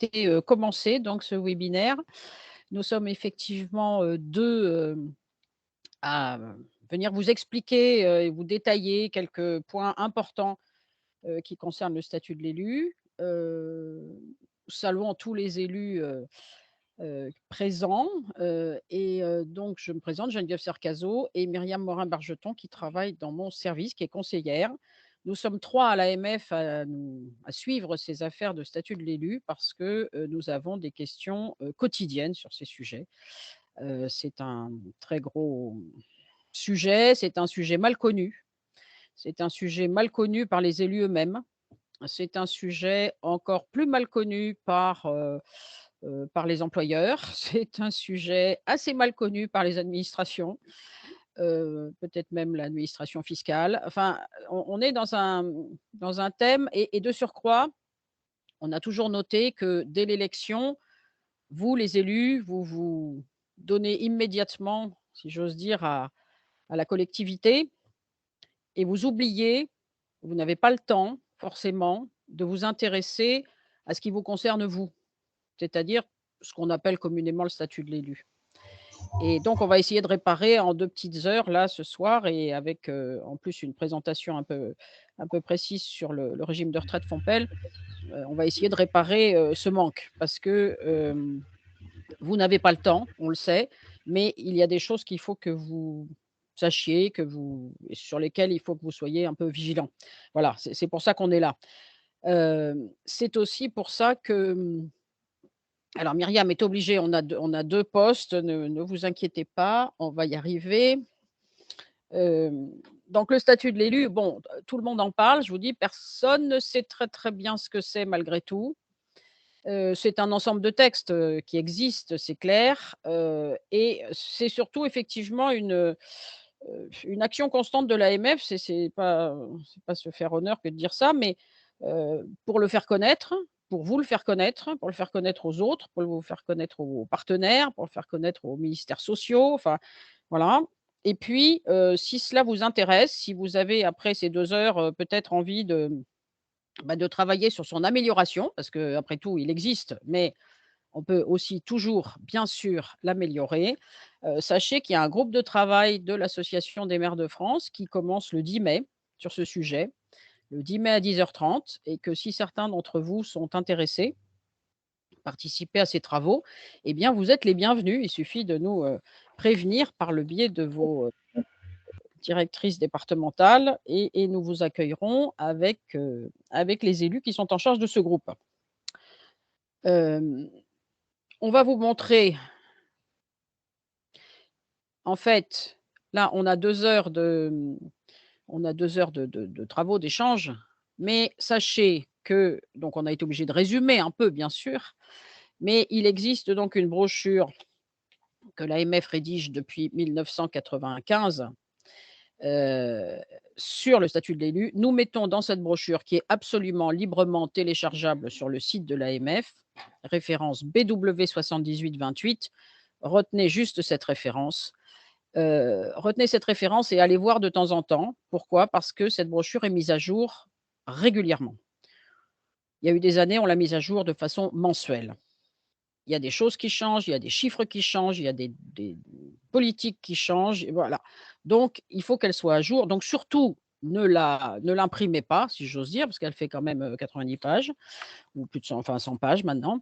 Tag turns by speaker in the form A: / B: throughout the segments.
A: été, commencé donc ce webinaire. Nous sommes effectivement, 2, à venir vous expliquer, et vous détailler quelques points importants, qui concernent le statut de l'élu. Saluons tous les élus, présents, donc je me présente, Geneviève Cercazot et Myriam Morin-Bargeton qui travaille dans mon service, qui est conseillère. Nous sommes 3 à l'AMF à suivre ces affaires de statut de l'élu parce que, nous avons des questions, quotidiennes sur ces sujets. C'est un très gros sujet, c'est un sujet mal connu. C'est un sujet mal connu par les élus eux-mêmes. C'est un sujet encore plus mal connu par les employeurs. C'est un sujet assez mal connu par les administrations, peut-être même l'administration fiscale. Enfin, on est dans un thème et de surcroît, on a toujours noté que dès l'élection, vous les élus, vous vous donnez immédiatement, si j'ose dire, à la collectivité et vous oubliez, vous n'avez pas le temps forcément de vous intéresser à ce qui vous concerne vous, c'est-à-dire ce qu'on appelle communément le statut de l'élu. Et donc on va essayer de réparer en 2 petites heures là ce soir et avec, en plus une présentation un peu précise sur le régime de retraite Fompel, on va essayer de réparer, ce manque parce que, vous n'avez pas le temps, on le sait, mais il y a des choses qu'il faut que vous sachiez, sur lesquelles il faut que vous soyez un peu vigilants. Voilà, c'est pour ça qu'on est là. C'est aussi pour ça que, alors Myriam est obligée, on a 2 postes, ne vous inquiétez pas, on va y arriver. Hem, donc le statut de l'élu, bon, tout le monde en parle, je vous dis, personne ne sait très, très bien ce que c'est malgré tout. C'est un ensemble de textes, qui existent, c'est clair, et c'est surtout effectivement une action constante de l'AMF, c'est pas se faire honneur que de dire ça, mais pour le faire connaître, pour vous le faire connaître, pour le faire connaître aux autres, pour le faire connaître aux partenaires, pour le faire connaître aux ministères sociaux, enfin voilà. Et puis, si cela vous intéresse, si vous avez après ces 2 heures, peut-être envie de travailler sur son amélioration, parce qu'après tout il existe, mais on peut aussi toujours, bien sûr, l'améliorer. Sachez qu'il y a un groupe de travail de l'Association des maires de France qui commence le 10 mai sur ce sujet, le 10 mai à 10h30, et que si certains d'entre vous sont intéressés, participer à ces travaux, eh bien, vous êtes les bienvenus. Il suffit de nous, prévenir par le biais de vos, directrices départementales et nous vous accueillerons avec les élus qui sont en charge de ce groupe. Hem, on va vous montrer. En fait, là, on a 2 heures de travaux, d'échanges, mais sachez que donc on a été obligé de résumer un peu, bien sûr, mais il existe donc une brochure que l'AMF rédige depuis 1995, heu, sur le statut de l'élu. Nous mettons dans cette brochure, qui est absolument librement téléchargeable sur le site de l'AMF, référence BW 7828, retenez juste cette référence. Retenez cette référence et allez voir de temps en temps. Pourquoi? Parce que cette brochure est mise à jour régulièrement. Il y a eu des années, on l'a mise à jour de façon mensuelle. Il y a des choses qui changent, il y a des chiffres qui changent, il y a des politiques qui changent et voilà. Donc il faut qu'elle soit à jour. Donc surtout, ne l'imprimez pas, si j'ose dire, parce qu'elle fait quand même, 90 pages ou plus de 100, enfin 100 pages maintenant.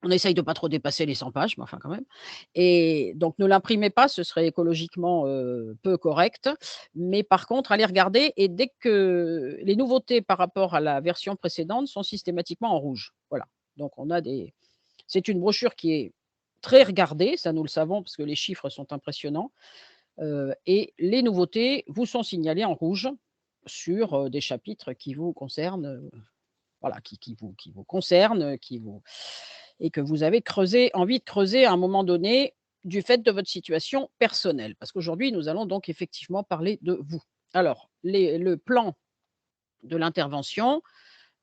A: On essaye de pas trop dépasser les 100 pages, mais enfin quand même, et donc ne l'imprimez pas, ce serait écologiquement, peu correct. Mais par contre, allez regarder et dès que les nouveautés par rapport à la version précédente sont systématiquement en rouge. Voilà. Donc on a des c'est une brochure qui est très regardée, ça nous le savons parce que les chiffres sont impressionnants, et les nouveautés vous sont signalées en rouge sur, des chapitres qui vous concernent, voilà, qui vous concernent, qui vous et que vous avez envie de creuser à un moment donné du fait de votre situation personnelle. Parce qu'aujourd'hui, nous allons donc effectivement parler de vous. Alors, le plan de l'intervention,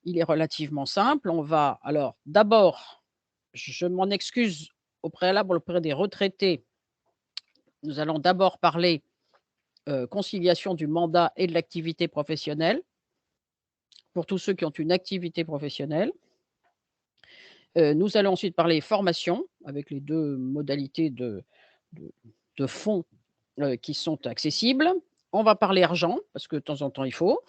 A: il est relativement simple. On va alors d'abord, je m'en excuse au préalable auprès des retraités, nous allons d'abord parler, conciliation du mandat et de l'activité professionnelle, pour tous ceux qui ont une activité professionnelle. Nous allons ensuite parler formation avec les 2 modalités de de fonds, qui sont accessibles. On va parler argent parce que de temps en temps il faut.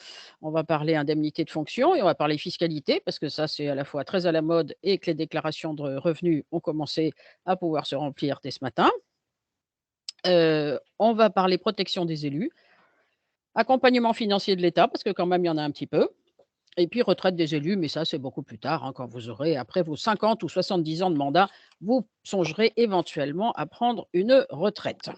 A: On va parler indemnité de fonction et on va parler fiscalité parce que ça, c'est à la fois très à la mode et que les déclarations de revenus ont commencé à pouvoir se remplir dès ce matin. On va parler protection des élus, accompagnement financier de l'État parce que quand même il y en a un petit peu et puis retraite des élus, mais ça c'est beaucoup plus tard, hein, quand vous aurez après vos 50 ou 70 ans de mandat, vous songerez éventuellement à prendre une retraite.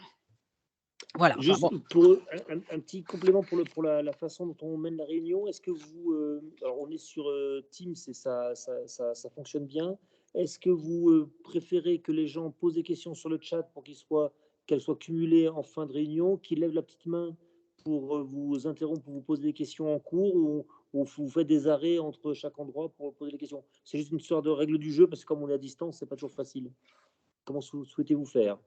A: Voilà, enfin
B: Juste
A: bon.
B: pour un petit complément pour la façon dont on mène la réunion. Est-ce que vous, alors on est sur Teams et ça fonctionne bien. Est-ce que vous préférez que les gens posent des questions sur le chat pour qu'elles soient cumulées en fin de réunion, qu'ils lèvent la petite main pour vous interrompre, pour vous poser des questions en cours, ou vous faites des arrêts entre chaque endroit pour poser des questions? C'est juste une sorte de règle du jeu parce que comme on est à distance, c'est pas toujours facile. Comment souhaitez-vous faire?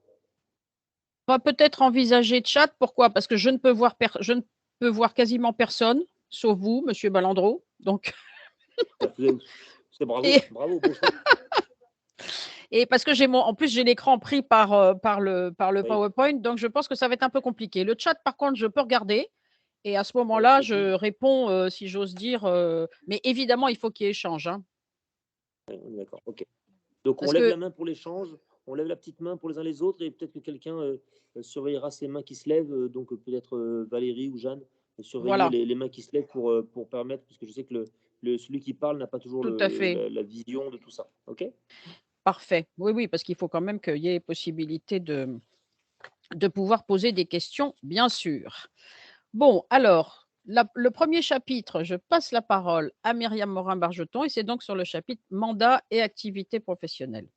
A: On va peut-être envisager chat, pourquoi? Parce que je ne peux voir quasiment personne, sauf vous, monsieur Balandreau, donc
B: C'est bravo,
A: et
B: bravo, beau choix.
A: et parce que en plus j'ai l'écran pris par le
B: Oui.
A: PowerPoint, donc je pense que ça va être un peu compliqué. Le chat par contre, je peux regarder et à ce
B: Oui,
A: moment-là,
B: et puis,
A: je réponds, si j'ose dire, mais évidemment, il faut qu'il y ait échange, hein,
B: ouais, on est d'accord, OK. Donc on
A: parce
B: lève
A: que
B: la main pour l'échange, on lève la petite main pour les uns les autres et peut-être que quelqu'un, surveillera ces mains qui se lèvent, donc peut-être, Valérie ou Jeanne, surveiller
A: voilà,
B: les mains qui se lèvent pour permettre parce que je sais que celui qui parle n'a pas toujours
A: tout à fait,
B: la vision de tout ça. OK?
A: parfait. Oui, oui, parce qu'il faut quand même qu'il y ait possibilité de pouvoir poser des questions, bien sûr. Bon, alors, le premier chapitre, je passe la parole à Myriam Morin-Bargeton et c'est donc sur le chapitre mandat et activité professionnelle.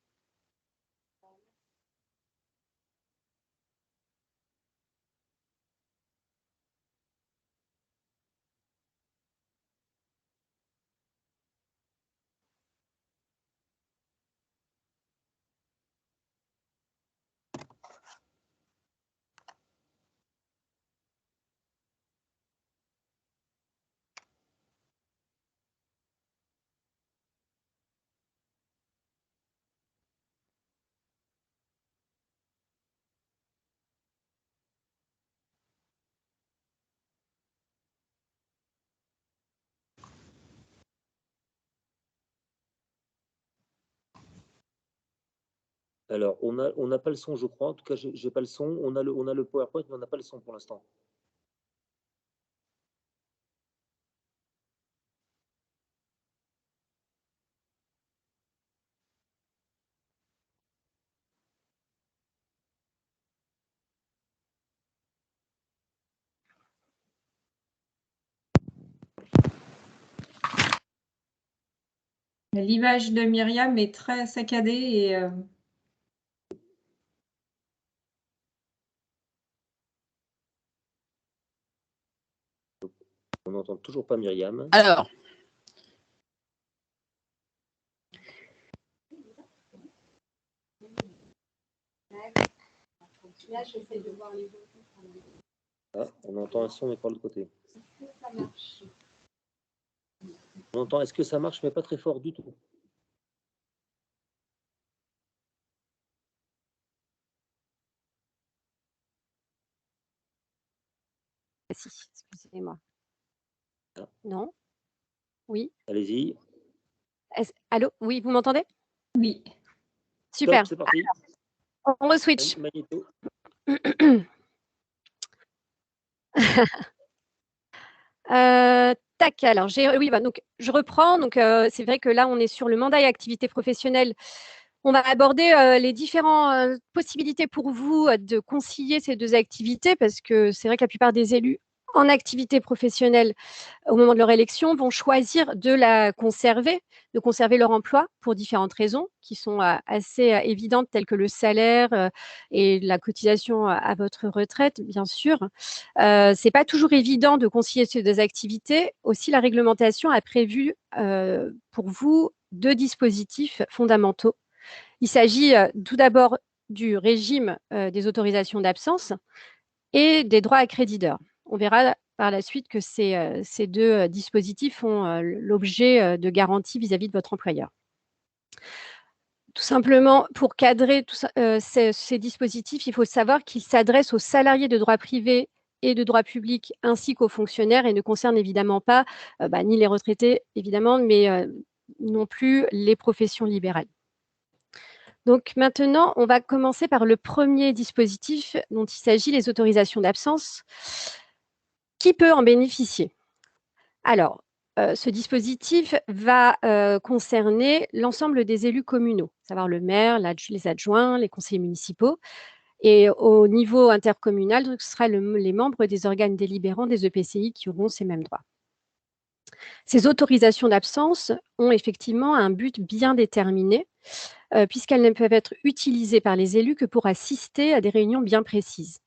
B: Alors on n'a pas le son, je crois. En tout cas, j'ai pas le son. On a le PowerPoint, mais on n'a pas le son pour l'instant.
C: L'image de Myriam est très saccadée et
B: On n'entend toujours pas Myriam.
A: Alors,
C: là, j'essaie de voir les autres.
B: Ah, on entend un son, mais par l'autre côté. On entend est-ce que ça marche, mais pas très fort du tout.
D: Si, excusez-moi.
B: Ah.
D: Non? Oui?
B: Allez-y.
D: Allô? Oui, vous m'entendez?
C: Oui.
D: Super.
B: Top, c'est parti.
D: On re-switch.
B: Magnéto.
D: Tac, alors oui, bah, donc je reprends. Donc c'est vrai que là, on est sur le mandat et activité professionnelle. On va aborder les différentes possibilités pour vous de concilier ces deux activités parce que c'est vrai que la plupart des élus en activité professionnelle au moment de leur élection vont choisir de conserver leur emploi pour différentes raisons qui sont assez évidentes telles que le salaire et la cotisation à votre retraite, bien sûr. C'est pas toujours évident de concilier ces deux activités. Aussi, la réglementation a prévu pour vous deux dispositifs fondamentaux. Il s'agit tout d'abord du régime des autorisations d'absence et des droits à crédit d'heure. On verra par la suite que ces deux dispositifs font l'objet de garanties vis-à-vis de votre employeur. Tout simplement, pour cadrer ces dispositifs, il faut savoir qu'ils s'adressent aux salariés de droit privé et de droit public, ainsi qu'aux fonctionnaires, et ne concernent évidemment pas ni les retraités, évidemment, mais non plus les professions libérales. Donc maintenant, on va commencer par le premier dispositif dont il s'agit, les autorisations d'absence. Qui peut en bénéficier? Alors, ce dispositif va concerner l'ensemble des élus communaux, à savoir le maire, les adjoints, les conseillers municipaux. Et au niveau intercommunal, donc, ce sera les membres des organes délibérants des EPCI qui auront ces mêmes droits. Ces autorisations d'absence ont effectivement un but bien déterminé, puisqu'elles ne peuvent être utilisées par les élus que pour assister à des réunions bien précises.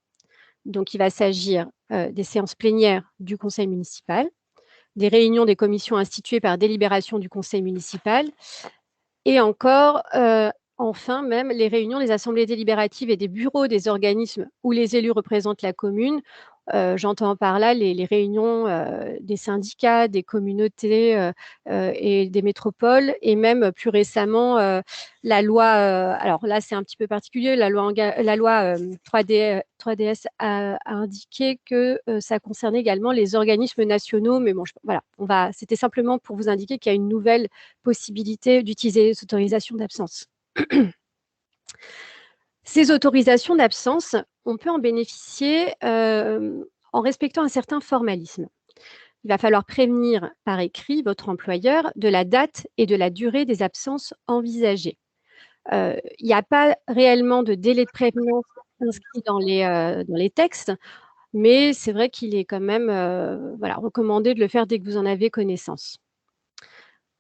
D: Donc, il va s'agir des séances plénières du conseil municipal, des réunions des commissions instituées par délibération du conseil municipal, et encore, enfin, même les réunions des assemblées délibératives et des bureaux des organismes où les élus représentent la commune. J'entends par là les réunions des syndicats, des communautés et des métropoles, et même plus récemment la loi, alors là c'est un petit peu particulier, la loi 3DS a indiqué que ça concernait également les organismes nationaux, mais bon, voilà, c'était simplement pour vous indiquer qu'il y a une nouvelle possibilité d'utiliser les autorisations d'absence. Ces autorisations d'absence, on peut en bénéficier en respectant un certain formalisme. Il va falloir prévenir par écrit votre employeur de la date et de la durée des absences envisagées. Il n'y a pas réellement de délai de prévenance inscrit dans les textes, mais c'est vrai qu'il est quand même recommandé de le faire dès que vous en avez connaissance.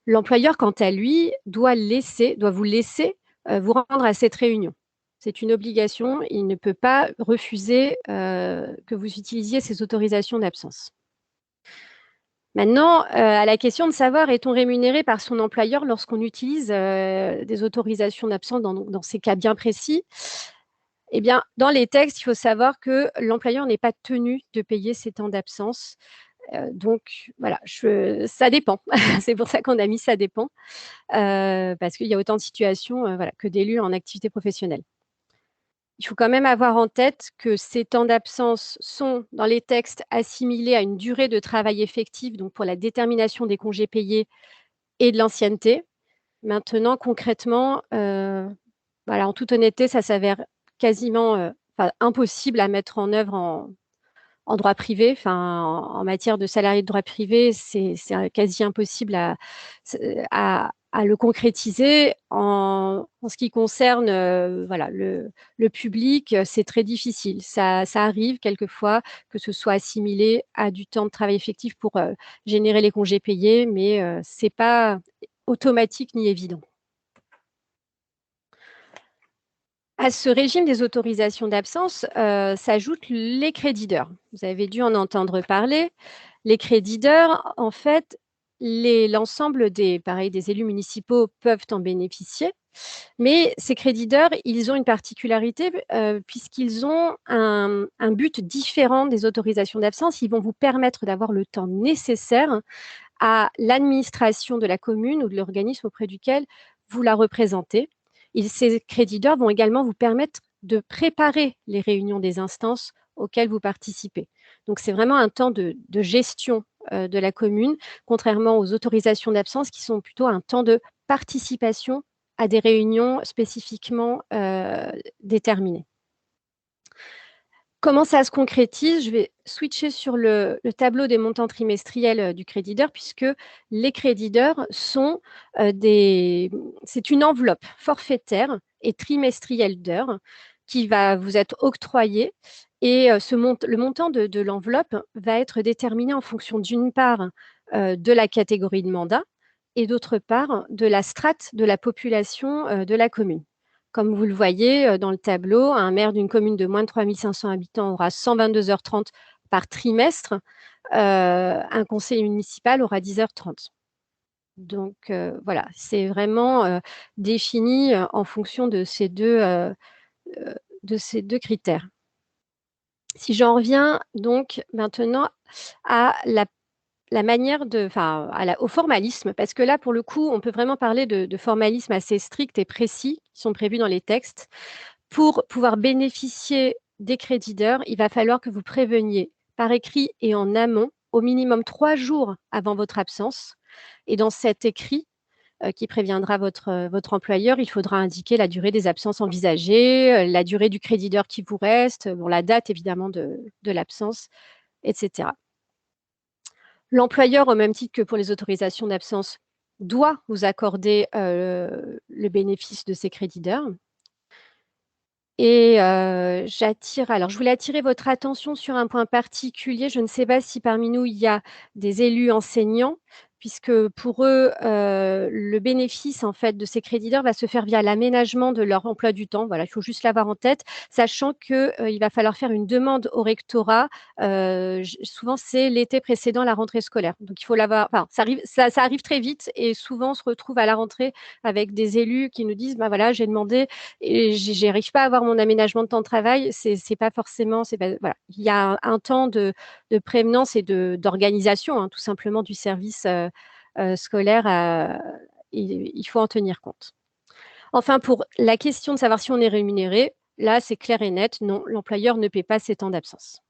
D: L'employeur, quant à lui, doit vous laisser vous rendre à cette réunion. C'est une obligation, il ne peut pas refuser que vous utilisiez ces autorisations d'absence. Maintenant, à la question de savoir, est-on rémunéré par son employeur lorsqu'on utilise des autorisations d'absence dans ces cas bien précis? Eh bien, dans les textes, il faut savoir que l'employeur n'est pas tenu de payer ces temps d'absence. Donc, voilà, ça dépend. C'est pour ça qu'on a mis « ça dépend », parce qu'il y a autant de situations que d'élus en activité professionnelle. Il faut quand même avoir en tête que ces temps d'absence sont, dans les textes, assimilés à une durée de travail effective, donc pour la détermination des congés payés et de l'ancienneté. Maintenant, concrètement, en toute honnêteté, ça s'avère quasiment impossible à mettre en œuvre en droit privé. En matière de salariés de droit privé, c'est quasi impossible à le concrétiser. En ce qui concerne le public, c'est très difficile. Ça arrive quelquefois que ce soit assimilé à du temps de travail effectif pour générer les congés payés, mais ce n'est pas automatique ni évident. À ce régime des autorisations d'absence s'ajoutent les créditeurs. Vous avez dû en entendre parler. Les créditeurs, en fait, l'ensemble des élus municipaux peuvent en bénéficier, mais ces créditeurs, ils ont une particularité puisqu'ils ont un but différent des autorisations d'absence. Ils vont vous permettre d'avoir le temps nécessaire à l'administration de la commune ou de l'organisme auprès duquel vous la représentez. Ces créditeurs vont également vous permettre de préparer les réunions des instances auxquelles vous participez. Donc, c'est vraiment un temps de gestion de la commune, contrairement aux autorisations d'absence qui sont plutôt un temps de participation à des réunions spécifiquement déterminées. Comment ça se concrétise? Je vais switcher sur le tableau des montants trimestriels du créditeur, puisque les créditeurs sont c'est une enveloppe forfaitaire et trimestrielle d'heures qui va vous être octroyée. Et le montant de l'enveloppe va être déterminé en fonction, d'une part, de la catégorie de mandat et d'autre part, de la strate de la population de la commune. Comme vous le voyez dans le tableau, un maire d'une commune de moins de 3 500 habitants aura 122h30 par trimestre. Un conseiller municipal aura 10h30. Donc, voilà, c'est vraiment défini en fonction de ces deux critères. Si j'en reviens donc maintenant à la manière au formalisme, parce que là, pour le coup, on peut vraiment parler de formalisme assez strict et précis qui sont prévus dans les textes. Pour pouvoir bénéficier des crédits d'heures, il va falloir que vous préveniez par écrit et en amont, au minimum 3 jours avant votre absence. Et dans cet écrit, qui préviendra votre employeur, il faudra indiquer la durée des absences envisagées, la durée du crédit d'heure qui vous reste, la date évidemment de l'absence, etc. L'employeur, au même titre que pour les autorisations d'absence, doit vous accorder le bénéfice de ces crédits d'heures. Et je voulais attirer votre attention sur un point particulier. Je ne sais pas si parmi nous, il y a des élus enseignants, puisque pour eux, le bénéfice en fait de ces crédits d'heures va se faire via l'aménagement de leur emploi du temps. Voilà, il faut juste l'avoir en tête, sachant qu'il va falloir faire une demande au rectorat. Souvent, c'est l'été précédent la rentrée scolaire. Donc, il faut l'avoir. Enfin, ça arrive très vite et souvent, on se retrouve à la rentrée avec des élus qui nous disent, bah voilà, j'ai demandé et j'arrive pas à avoir mon aménagement de temps de travail. C'est pas forcément. Voilà. Il y a un temps de prévenance et d'organisation, hein, tout simplement, du service scolaire. Il faut en tenir compte. Enfin, pour la question de savoir si on est rémunéré, là, c'est clair et net. Non, l'employeur ne paie pas ses temps d'absence.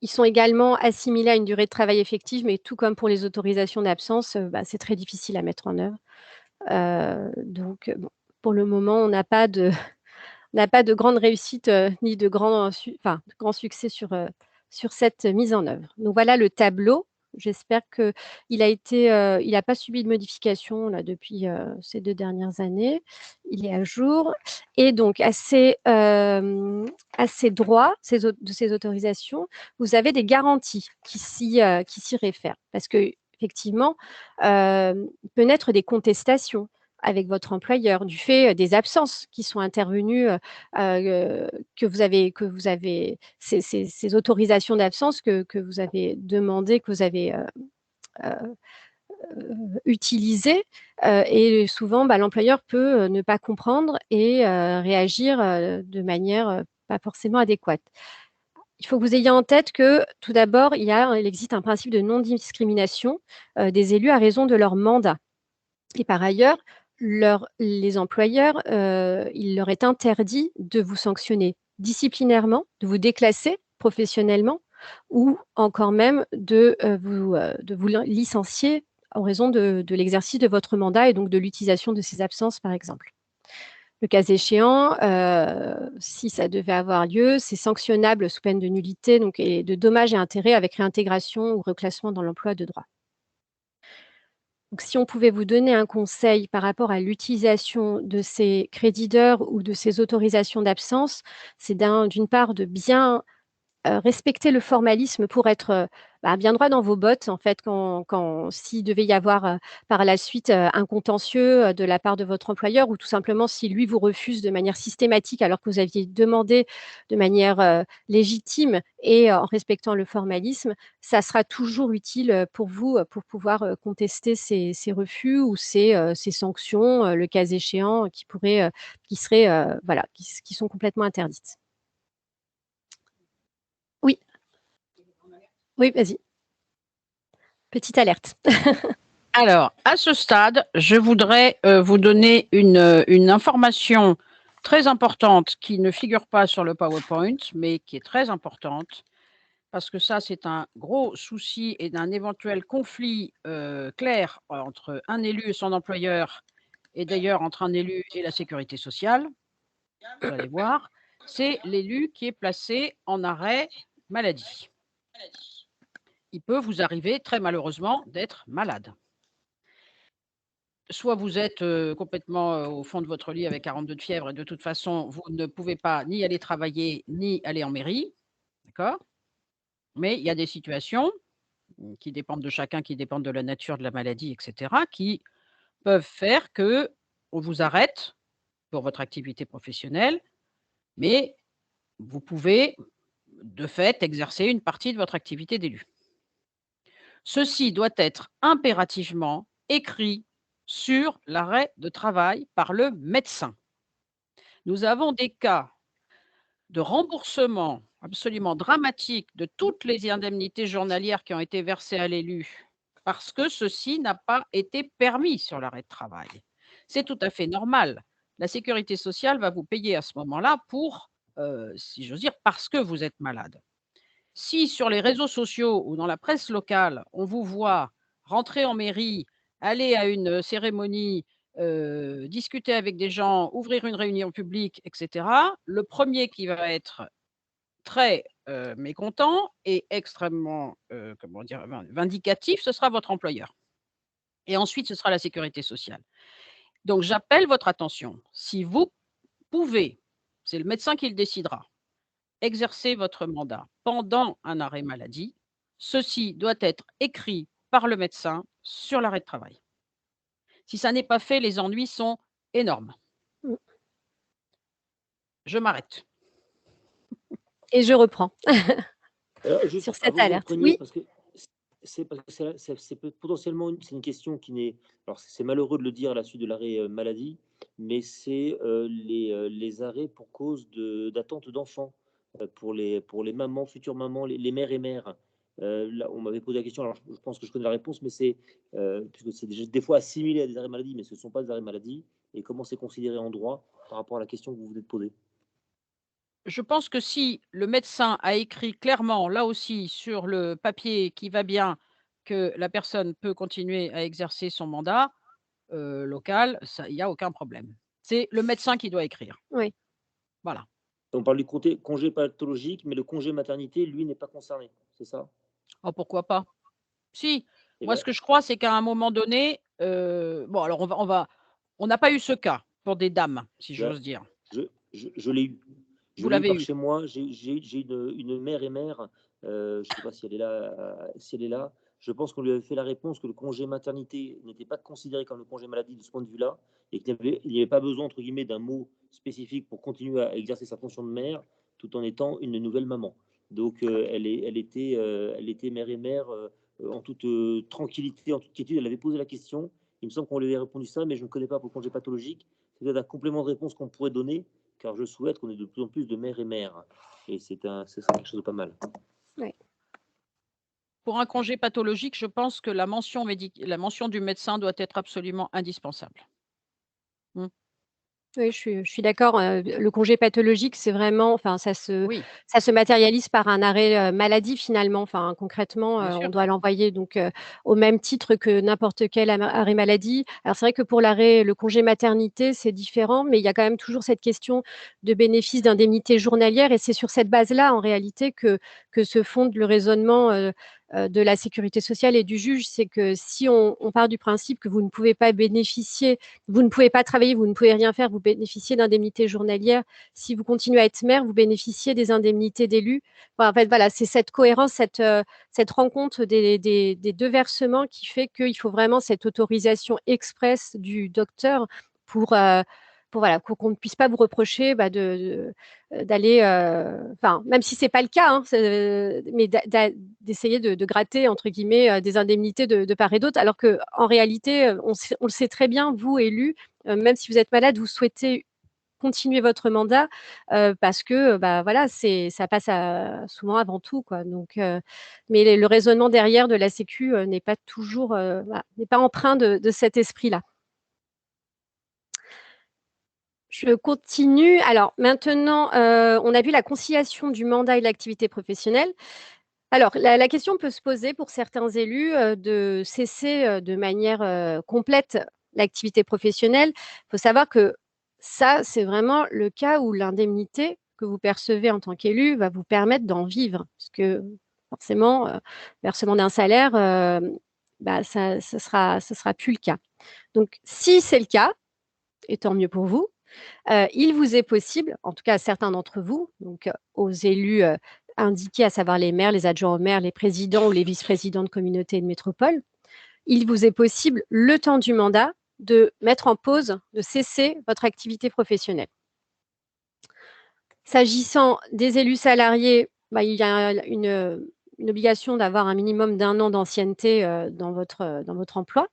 D: Ils sont également assimilés à une durée de travail effective, mais tout comme pour les autorisations d'absence, c'est très difficile à mettre en œuvre. Donc, bon, pour le moment, on n'a pas de grande réussite ni de grand succès sur cette mise en œuvre. Donc, voilà le tableau. J'espère qu'il n'a pas subi de modification là, depuis ces 2 dernières années. Il est à jour. Et donc, à ces droits de ces autorisations, vous avez des garanties qui s'y réfèrent. Parce que effectivement, il peut naître des contestations avec votre employeur du fait des absences qui sont intervenues, que vous avez ces autorisations d'absence que vous avez demandées, que vous avez utilisées. Et souvent, l'employeur peut ne pas comprendre et réagir de manière pas forcément adéquate. Il faut que vous ayez en tête que, tout d'abord, il existe un principe de non-discrimination des élus à raison de leur mandat. Et par ailleurs, les employeurs, il leur est interdit de vous sanctionner disciplinairement, de vous déclasser professionnellement ou encore même de vous licencier en raison de l'exercice de votre mandat et donc de l'utilisation de ces absences, par exemple. Le cas échéant, si ça devait avoir lieu, c'est sanctionnable sous peine de nullité et de dommages et intérêts avec réintégration ou reclassement dans l'emploi de droit. Donc, si on pouvait vous donner un conseil par rapport à l'utilisation de ces crédits d'heures ou de ces autorisations d'absence, c'est d'une part de bien respecter le formalisme pour être bien droit dans vos bottes, en fait, s'il devait y avoir par la suite un contentieux de la part de votre employeur ou tout simplement si lui vous refuse de manière systématique alors que vous aviez demandé de manière légitime et en respectant le formalisme, ça sera toujours utile pour vous pour pouvoir contester ces refus ou ces sanctions, le cas échéant, qui sont complètement interdites. Oui. Oui, vas-y. Petite alerte.
A: Alors, à ce stade, je voudrais vous donner une information très importante qui ne figure pas sur le PowerPoint, mais qui est très importante, parce que ça, c'est un gros souci et d'un éventuel conflit clair entre un élu et son employeur, et d'ailleurs entre un élu et la sécurité sociale. Vous allez voir, c'est l'élu qui est placé en arrêt maladie. Il peut vous arriver, très malheureusement, d'être malade. Soit vous êtes complètement au fond de votre lit avec 42 de fièvre et de toute façon, vous ne pouvez pas ni aller travailler, ni aller en mairie, d'accord? Mais il y a des situations qui dépendent de chacun, qui dépendent de la nature de la maladie, et cetera, qui peuvent faire qu'on vous arrête pour votre activité professionnelle, mais vous pouvez, de fait, exercer une partie de votre activité d'élu. Ceci doit être impérativement écrit sur l'arrêt de travail par le médecin. Nous avons des cas de remboursement absolument dramatique de toutes les indemnités journalières qui ont été versées à l'élu parce que ceci n'a pas été permis sur l'arrêt de travail. C'est tout à fait normal. La sécurité sociale va vous payer à ce moment-là pour, si j'ose dire, parce que vous êtes malade. Si sur les réseaux sociaux ou dans la presse locale, on vous voit rentrer en mairie, aller à une cérémonie, discuter avec des gens, ouvrir une réunion publique, et cetera, le premier qui va être très, mécontent et extrêmement, comment dire? Vindicatif, ce sera votre employeur et ensuite ce sera la sécurité sociale. Donc j'appelle votre attention. Si vous pouvez, c'est le médecin qui le décidera, exercer votre mandat pendant un arrêt maladie, ceci doit être écrit par le médecin sur l'arrêt de travail. Si ça n'est pas fait, les ennuis sont énormes.
D: Mmh.
A: Je m'arrête.
D: Et je reprends
B: Alors, juste
D: sur cette
B: avant que vous
D: alerte.
B: repreniez,
D: Oui,
B: parce que potentiellement c'est une question qui n'est. Alors, c'est malheureux de le dire à la suite de l'arrêt maladie, mais c'est les arrêts pour cause d'attente d'enfants pour les mamans, futures mamans, les mères et mères. Là, on m'avait posé la question, alors je pense que je connais la réponse, mais c'est puisque c'est des fois assimilé à des arrêts maladie, mais ce ne sont pas des arrêts maladie, et comment c'est considéré en droit par rapport à la question que vous venez de poser.
A: Je pense que si le médecin a écrit clairement, là aussi, sur le papier qui va bien, que la personne peut continuer à exercer son mandat, local, ça il y a aucun problème. C'est le médecin qui doit écrire.
D: oui.
A: Voilà.
B: On parle du congé pathologique, mais le congé maternité, lui, n'est pas concerné, c'est ça?
A: Oh, pourquoi pas? Si,
B: Eh
A: moi
B: bien,
A: ce que je crois, c'est qu'à un moment donné, bon alors on n'a pas eu ce cas pour des dames, si
B: là,
A: j'ose dire.
B: je l'ai eu. Je
A: Vous
B: l'ai eu
A: l'avez
B: par
A: eu?
B: chez moi. J'ai une mère et mère, je ne sais pas si elle est là, si elle est là. Je pense qu'on lui avait fait la réponse que le congé maternité n'était pas considéré comme le congé maladie de ce point de vue-là, et qu'il n'y avait pas besoin, entre guillemets, d'un mot spécifique pour continuer à exercer sa fonction de mère, tout en étant une nouvelle maman. Donc, elle était mère et mère en toute tranquillité, en toute quiétude. Elle avait posé la question. Il me semble qu'on lui avait répondu ça, mais je ne connais pas pour le congé pathologique. C'est peut-être un complément de réponse qu'on pourrait donner, car je souhaite qu'on ait de plus en plus de mères et mères. Et c'est quelque chose de pas mal.
D: Oui.
A: Pour un congé pathologique, je pense que la mention du médecin doit être absolument indispensable. Mmh.
D: Oui, je suis d'accord, le congé pathologique, c'est vraiment enfin,
A: Oui,
D: ça se matérialise par un arrêt, maladie finalement. Enfin, concrètement,
A: bien
D: on
A: sûr.
D: doit l'envoyer donc au même titre que n'importe quel arrêt maladie. Alors c'est vrai que pour le congé maternité, c'est différent, mais il y a quand même toujours cette question de bénéfice d'indemnité journalière et c'est sur cette base-là, en réalité, que se fonde le raisonnement, de la sécurité sociale et du juge. C'est que si on part du principe que vous ne pouvez pas bénéficier vous ne pouvez pas travailler, vous ne pouvez rien faire, vous bénéficiez d'indemnités journalières. Si vous continuez à être maire, vous bénéficiez des indemnités d'élu. Enfin, en fait, voilà, c'est cette cohérence, cette rencontre des deux versements qui fait qu'il faut vraiment cette autorisation express du docteur pour, euh, voilà, qu'on ne puisse pas vous reprocher d'aller, enfin, même si ce n'est pas le cas, hein, mais d'essayer de gratter, entre guillemets, des indemnités de part et d'autre, alors qu'en réalité, on le sait très bien, vous, élus, même si vous êtes malade, vous souhaitez continuer votre mandat parce que bah, voilà, ça passe souvent avant tout. Quoi. Donc, mais le raisonnement derrière de la Sécu n'est pas toujours, voilà, n'est pas empreint de cet esprit-là. Je continue. Alors maintenant, on a vu la conciliation du mandat et de l'activité professionnelle. Alors, la question peut se poser pour certains élus de cesser de manière complète l'activité professionnelle. Il faut savoir que ça, c'est vraiment le cas où l'indemnité que vous percevez en tant qu'élu va vous permettre d'en vivre. Parce que forcément, le versement d'un salaire, bah, ça ne sera plus le cas. Donc, si c'est le cas, et tant mieux pour vous, il vous est possible, en tout cas à certains d'entre vous, donc aux élus indiqués, à savoir les maires, les adjoints aux maires, les présidents ou les vice-présidents de communautés et de métropoles, il vous est possible, le temps du mandat, de mettre en pause, de cesser votre activité professionnelle. S'agissant des élus salariés, bah, il y a une obligation d'avoir un minimum d'1 an d'ancienneté dans votre emploi.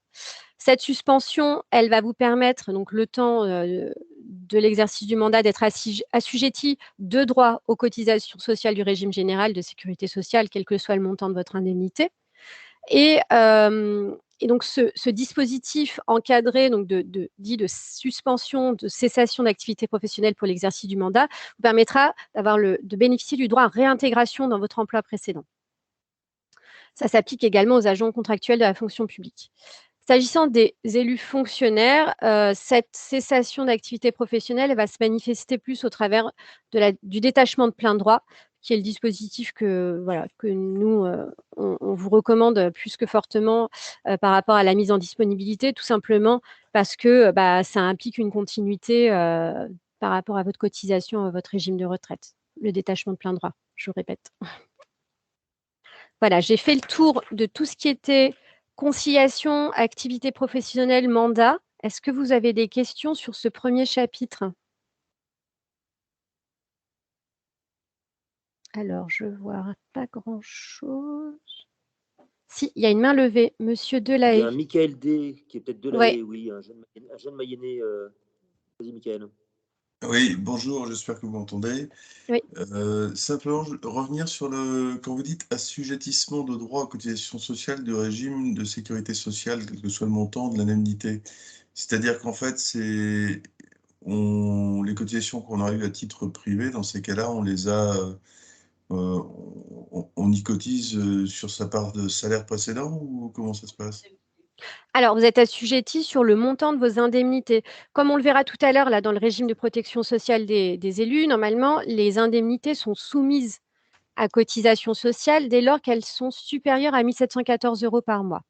D: Cette suspension, elle va vous permettre, donc le temps de l'exercice du mandat d'être assujetti de droit aux cotisations sociales du régime général de sécurité sociale, quel que soit le montant de votre indemnité. Et donc, ce dispositif encadré, donc dit de suspension, de cessation d'activité professionnelle pour l'exercice du mandat, vous permettra de bénéficier du droit à réintégration dans votre emploi précédent. Ça s'applique également aux agents contractuels de la fonction publique. S'agissant des élus fonctionnaires, cette cessation d'activité professionnelle va se manifester plus au travers du détachement de plein droit, qui est le dispositif que nous, on vous recommande plus que fortement par rapport à la mise en disponibilité, tout simplement parce que ça implique une continuité par rapport à votre cotisation, à votre régime de retraite, le détachement de plein droit, je répète. Voilà, j'ai fait le tour de tout ce qui était conciliation, activité professionnelle, mandat. Est-ce que vous avez des questions sur ce premier chapitre? Alors, je ne vois pas grand-chose. Si, il y a une main levée. Monsieur
B: Il y a
D: Delahaye.
B: un Michael D, qui est peut-être Delahaye, oui, un jeune Mayennais. Vas-y, Michael.
E: Oui, bonjour, j'espère que vous m'entendez.
D: Oui.
E: Simplement, revenir sur quand vous dites assujettissement de droit aux cotisations sociales du régime de sécurité sociale, quel que soit le montant de l'indemnité. C'est-à-dire qu'en fait, les cotisations qu'on arrive à titre privé, dans ces cas-là, on les a, on y cotise sur sa part de salaire précédent ou comment ça se passe?
D: Alors, vous êtes assujetti sur le montant de vos indemnités. Comme on le verra tout à l'heure, là, dans le régime de protection sociale des élus, normalement, les indemnités sont soumises à cotisation sociale dès lors qu'elles sont supérieures à 1 714 € par mois.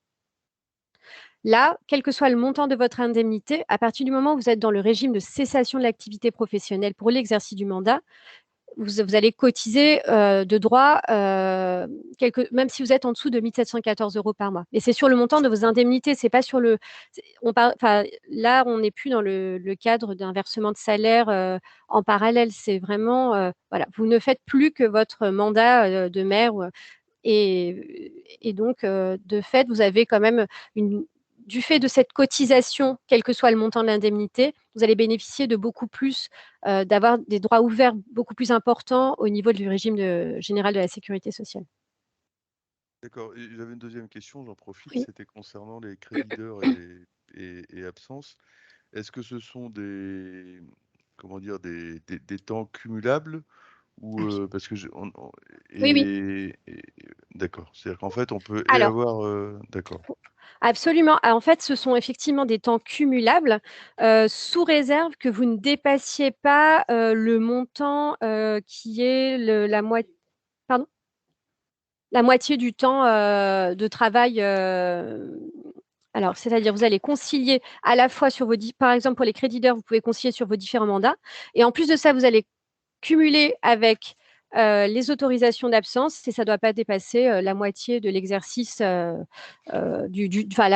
D: Là, quel que soit le montant de votre indemnité, à partir du moment où vous êtes dans le régime de cessation de l'activité professionnelle pour l'exercice du mandat, vous allez cotiser de droit, même si vous êtes en dessous de 1 714 € par mois. Mais c'est sur le montant de vos indemnités, c'est pas sur le. Là, on n'est plus dans le cadre d'un versement de salaire en parallèle. C'est vraiment, voilà, vous ne faites plus que votre mandat de maire. Et donc, de fait, vous avez quand même du fait de cette cotisation, quel que soit le montant de l'indemnité, vous allez bénéficier de beaucoup plus, d'avoir des droits ouverts beaucoup plus importants au niveau du régime général de la sécurité sociale.
F: D'accord. Et j'avais une deuxième question, j'en profite,
D: Oui.
F: c'était concernant les créditeurs et absences. Est-ce que ce sont des temps cumulables ou parce que
D: Oui.
F: D'accord. C'est-à-dire qu'en fait on peut
D: Alors,
F: avoir d'accord.
D: Absolument. En fait, ce sont effectivement des temps cumulables, sous réserve que vous ne dépassiez pas le montant qui est la moitié. Pardon? La moitié du temps de travail. Alors, c'est-à-dire, vous allez concilier à la fois sur par exemple, pour les créditeurs, vous pouvez concilier sur vos différents mandats. Et en plus de ça, vous allez cumuler avec les autorisations d'absence et ça ne doit pas dépasser la moitié de l'exercice, la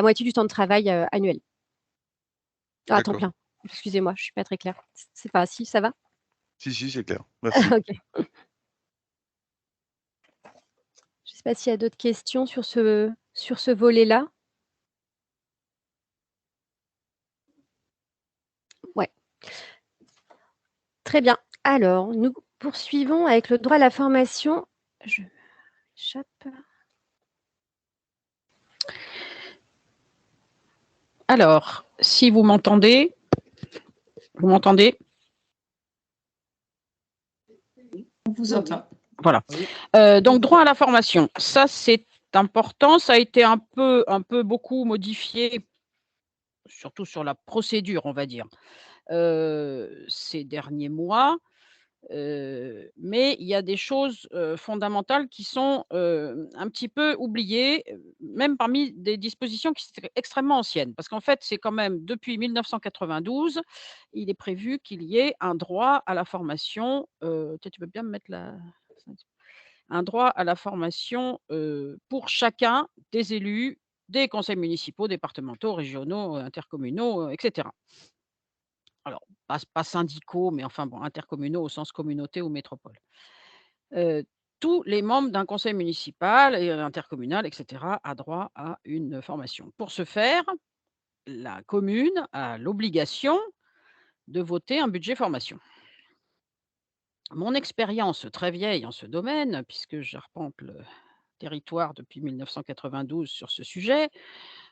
D: moitié du temps de travail annuel. Ah, à temps plein. Excusez-moi, je ne suis pas très claire. C'est pas si, ça va?
F: Si, c'est clair. Merci.
D: Ok. Je ne sais pas s'il y a d'autres questions sur ce volet-là. Ouais. Très bien. Alors, nous poursuivons avec le droit à la formation. Je m'échappe.
A: Alors, si vous m'entendez, vous m'entendez?
C: On vous entend.
A: Voilà. Donc, droit à la formation, ça c'est important. Ça a été un peu beaucoup modifié, surtout sur la procédure, on va dire, ces derniers mois. Mais il y a des choses fondamentales qui sont un petit peu oubliées, même parmi des dispositions qui sont extrêmement anciennes. Parce qu'en fait, c'est quand même depuis 1992, il est prévu qu'il y ait un droit à la formation. Tu veux bien me mettre un droit à la formation pour chacun des élus des conseils municipaux, départementaux, régionaux, intercommunaux, etc. Alors, pas syndicaux, mais enfin bon, intercommunaux au sens communauté ou métropole. Tous les membres d'un conseil municipal et intercommunal, etc., a droit à une formation. Pour ce faire, la commune a l'obligation de voter un budget formation. Mon expérience très vieille en ce domaine, puisque j'arpente le territoire depuis 1992 sur ce sujet,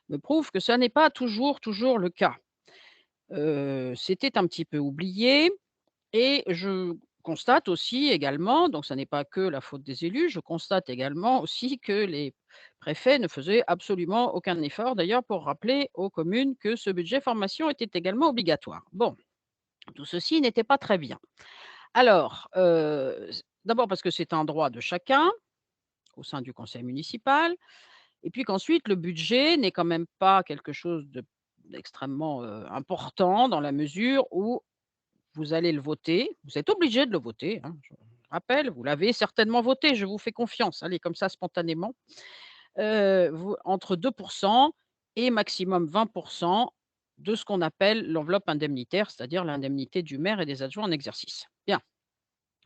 A: me prouve que ça n'est pas toujours le cas. C'était un petit peu oublié et je constate aussi également, donc ça n'est pas que la faute des élus, je constate également aussi que les préfets ne faisaient absolument aucun effort d'ailleurs pour rappeler aux communes que ce budget formation était également obligatoire. Bon, tout ceci n'était pas très bien. Alors, d'abord parce que c'est un droit de chacun au sein du conseil municipal et puis qu'ensuite le budget n'est quand même pas quelque chose d'extrêmement, important dans la mesure où vous allez le voter, vous êtes obligé de le voter, hein, je rappelle, vous l'avez certainement voté, je vous fais confiance, allez comme ça spontanément. Vous entre 2 et maximum 20 de ce qu'on appelle l'enveloppe indemnitaire, c'est-à-dire l'indemnité du maire et des adjoints en exercice. Bien,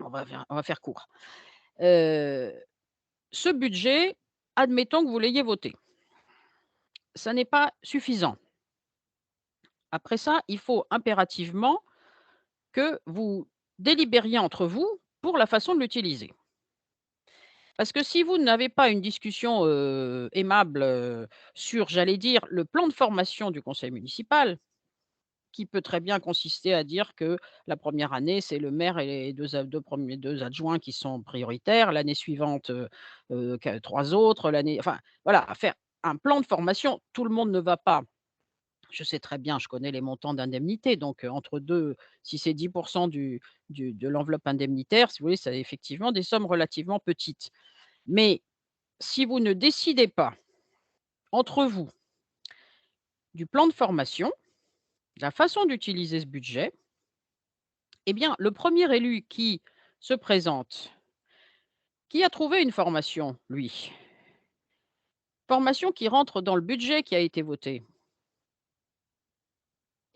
A: on va faire court. Heu, Ce budget, admettons que vous l'ayez voté. Ça n'est pas suffisant. Après ça, il faut impérativement que vous délibériez entre vous pour la façon de l'utiliser. Parce que si vous n'avez pas une discussion, aimable, sur, j'allais dire, le plan de formation du conseil municipal, qui peut très bien consister à dire que la première année, c'est le maire et les 2 adjoints qui sont prioritaires, l'année suivante, que 3 autres, l'année enfin, voilà, faire un plan de formation. Tout le monde ne va pas je sais très bien, je connais les montants d'indemnité, donc entre 2 si c'est 10 de l'enveloppe indemnitaire, si vous voulez, c'est effectivement des sommes relativement petites. Mais si vous ne décidez pas entre vous du plan de formation, de la façon d'utiliser ce budget, eh bien, le premier élu qui se présente, qui a trouvé une formation, lui, formation qui rentre dans le budget qui a été voté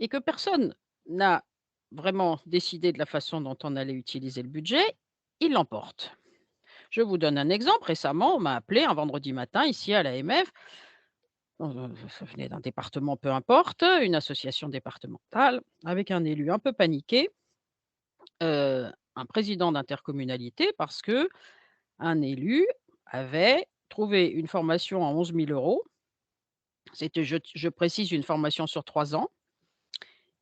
A: et que personne n'a vraiment décidé de la façon dont on allait utiliser le budget, il l'emporte. Je vous donne un exemple. Récemment, on m'a appelé un vendredi matin ici à l'AMF. Ça venait d'un département, peu importe, une association départementale, avec un élu un peu paniqué, un président d'intercommunalité, parce que un élu avait trouvé une formation à 11 000 €. C'était, je précise, une formation sur 3 ans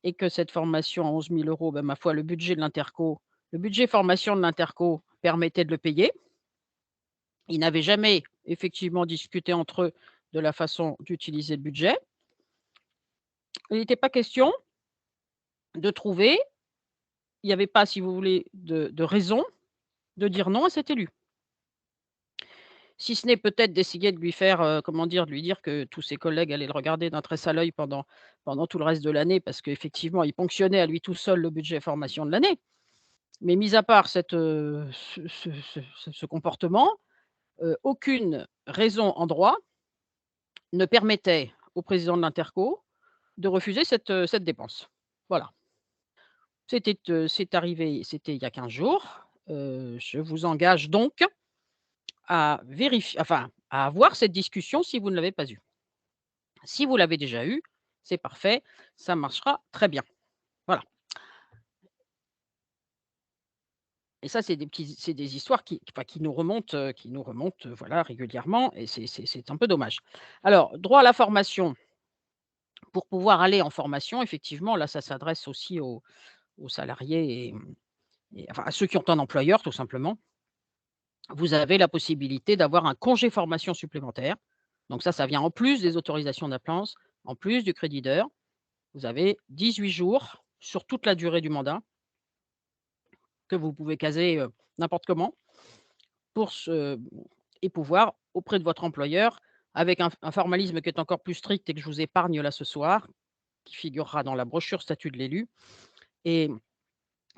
A: et que cette formation à 11 000 €, ben, ma foi, le budget formation de l'interco permettait de le payer. Ils n'avaient jamais effectivement discuté entre eux de la façon d'utiliser le budget. Il n'était pas question de trouver il n'y avait pas, si vous voulez, de raison de dire non à cet élu. Si ce n'est peut-être d'essayer de lui faire, comment dire? De lui dire que tous ses collègues allaient le regarder d'un très sale œil pendant tout le reste de l'année parce qu'effectivement, il ponctionnait à lui tout seul le budget formation de l'année. Mais mis à part ce comportement, aucune raison en droit ne permettait au président de l'interco de refuser cette dépense. Voilà. C'est arrivé, c'était il y a 15 jours. Je vous engage donc à vérifier enfin, à avoir cette discussion si vous ne l'avez pas eue. Si vous l'avez déjà eue, c'est parfait, ça marchera très bien. Voilà et ça, c'est des histoires qui nous remontent, voilà, régulièrement et c'est un peu dommage. Alors, droit à la formation, pour pouvoir aller en formation, effectivement, là, ça s'adresse aussi aux salariés et enfin, à ceux qui ont un employeur, tout simplement. Vous avez la possibilité d'avoir un congé formation supplémentaire. Donc ça vient en plus des autorisations d'absence, en plus du crédit d'heure. Vous avez 18 jours sur toute la durée du mandat que vous pouvez caser, n'importe comment pour et pouvoir auprès de votre employeur avec un formalisme qui est encore plus strict et que je vous épargne là ce soir, qui figurera dans la brochure statut de l'élu et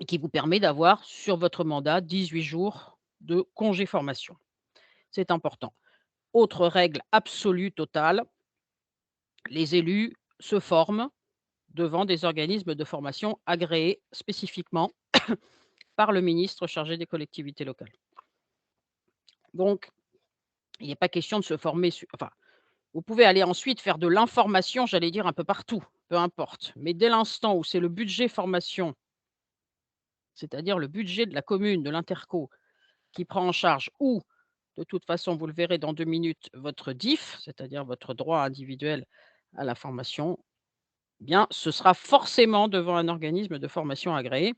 A: qui vous permet d'avoir sur votre mandat 18 jours de congé formation. C'est important. Autre règle absolue, totale, les élus se forment devant des organismes de formation agréés spécifiquement par le ministre chargé des collectivités locales. Donc, il n'est pas question de se former enfin, vous pouvez aller ensuite faire de l'information, j'allais dire un peu partout, peu importe. Mais dès l'instant où c'est le budget formation, c'est-à-dire le budget de la commune, de l'interco, qui prend en charge ou, de toute façon, vous le verrez dans 2 minutes, votre DIF, c'est-à-dire votre droit individuel à la formation, eh bien, ce sera forcément devant un organisme de formation agréé.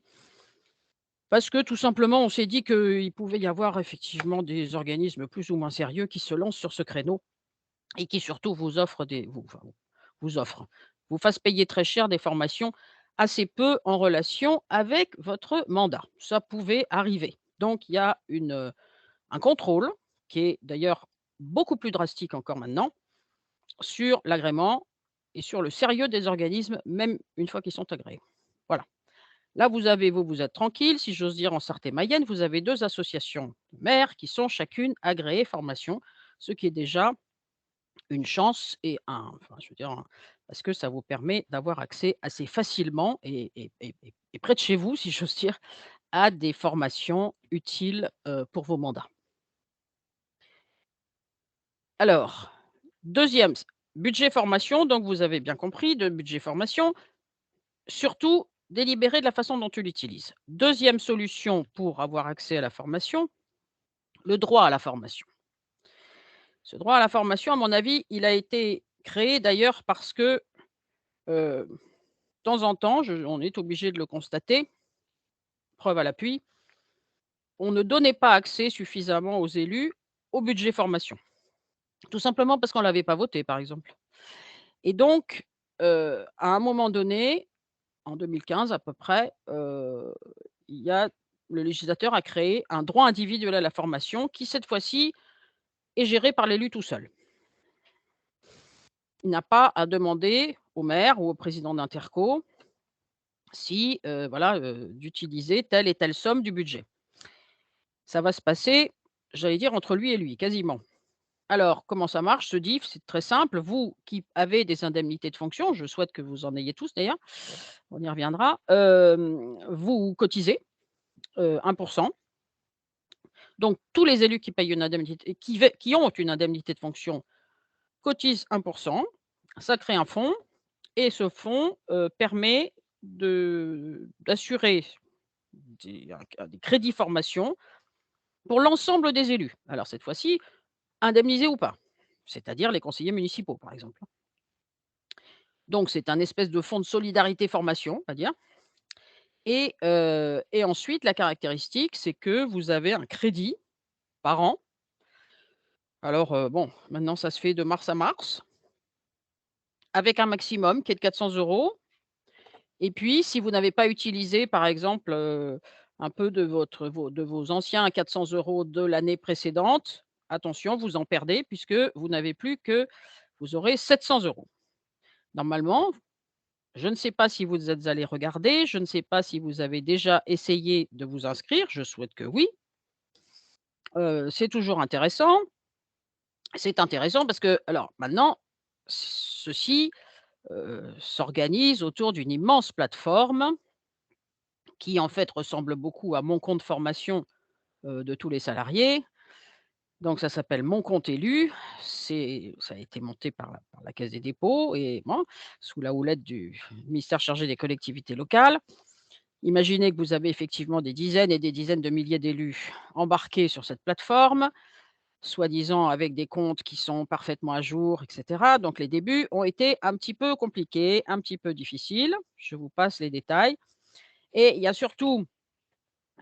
A: Parce que tout simplement, on s'est dit qu'il pouvait y avoir effectivement des organismes plus ou moins sérieux qui se lancent sur ce créneau et qui surtout vous offrent vous offrent, vous fassent payer très cher des formations assez peu en relation avec votre mandat. Ça pouvait arriver. Donc il y a un contrôle qui est d'ailleurs beaucoup plus drastique encore maintenant sur l'agrément et sur le sérieux des organismes, même une fois qu'ils sont agréés. Voilà. Là, vous êtes tranquille, si j'ose dire, en Sarthe-et-Mayenne, vous avez 2 associations de maires qui sont chacune agréées formation, ce qui est déjà une chance et je veux dire, parce que ça vous permet d'avoir accès assez facilement et près de chez vous, si j'ose dire, à des formations utiles, pour vos mandats. Alors, 2e budget formation, donc vous avez bien compris, de budget formation, surtout délibérer de la façon dont tu l'utilises. 2e solution pour avoir accès à la formation, le droit à la formation. Ce droit à la formation, à mon avis, il a été créé d'ailleurs parce que, de temps en temps, on est obligé de le constater, preuve à l'appui, on ne donnait pas accès suffisamment aux élus au budget formation. Tout simplement parce qu'on ne l'avait pas voté, par exemple. Et donc, à un moment donné, en 2015 à peu près, il y a le législateur a créé un droit individuel à la formation qui, cette fois-ci, est géré par l'élu tout seul. Il n'a pas à demander au maire ou au président d'interco si, voilà, d'utiliser telle et telle somme du budget. Ça va se passer, j'allais dire, entre lui et lui, quasiment. Alors, comment ça marche ce DIF? C'est très simple. Vous qui avez des indemnités de fonction, je souhaite que vous en ayez tous d'ailleurs, on y reviendra, vous cotisez, 1. Donc tous les élus qui payent une indemnité qui ont une indemnité de fonction cotisent 1. Ça crée un fonds et ce fonds, permet d'assurer des crédits formation pour l'ensemble des élus. Alors cette fois-ci, indemnisés ou pas, c'est-à-dire les conseillers municipaux, par exemple. Donc c'est un espèce de fonds de solidarité formation, on va dire et ensuite la caractéristique, c'est que vous avez un crédit par an. Alors, bon, maintenant ça se fait de mars à mars avec un maximum qui est de 400 € et puis si vous n'avez pas utilisé, par exemple, un peu de vos anciens 400 € de l'année précédente, attention, vous en perdez puisque vous n'avez plus que vous aurez 700 €. Normalement, je ne sais pas si vous êtes allés regarder, je ne sais pas si vous avez déjà essayé de vous inscrire, je souhaite que oui. C'est toujours intéressant. C'est intéressant parce que alors maintenant, ceci, s'organise autour d'une immense plateforme qui, en fait, ressemble beaucoup à Mon compte formation, de tous les salariés. Donc ça s'appelle Mon compte élu. Ça a été monté par la Caisse des dépôts et bon, sous la houlette du ministère chargé des collectivités locales. Imaginez que vous avez effectivement des dizaines et des dizaines de milliers d'élus embarqués sur cette plateforme, soi-disant avec des comptes qui sont parfaitement à jour et cetera. Donc les débuts ont été un petit peu compliqués, un petit peu difficiles. Je vous passe les détails et il y a surtout,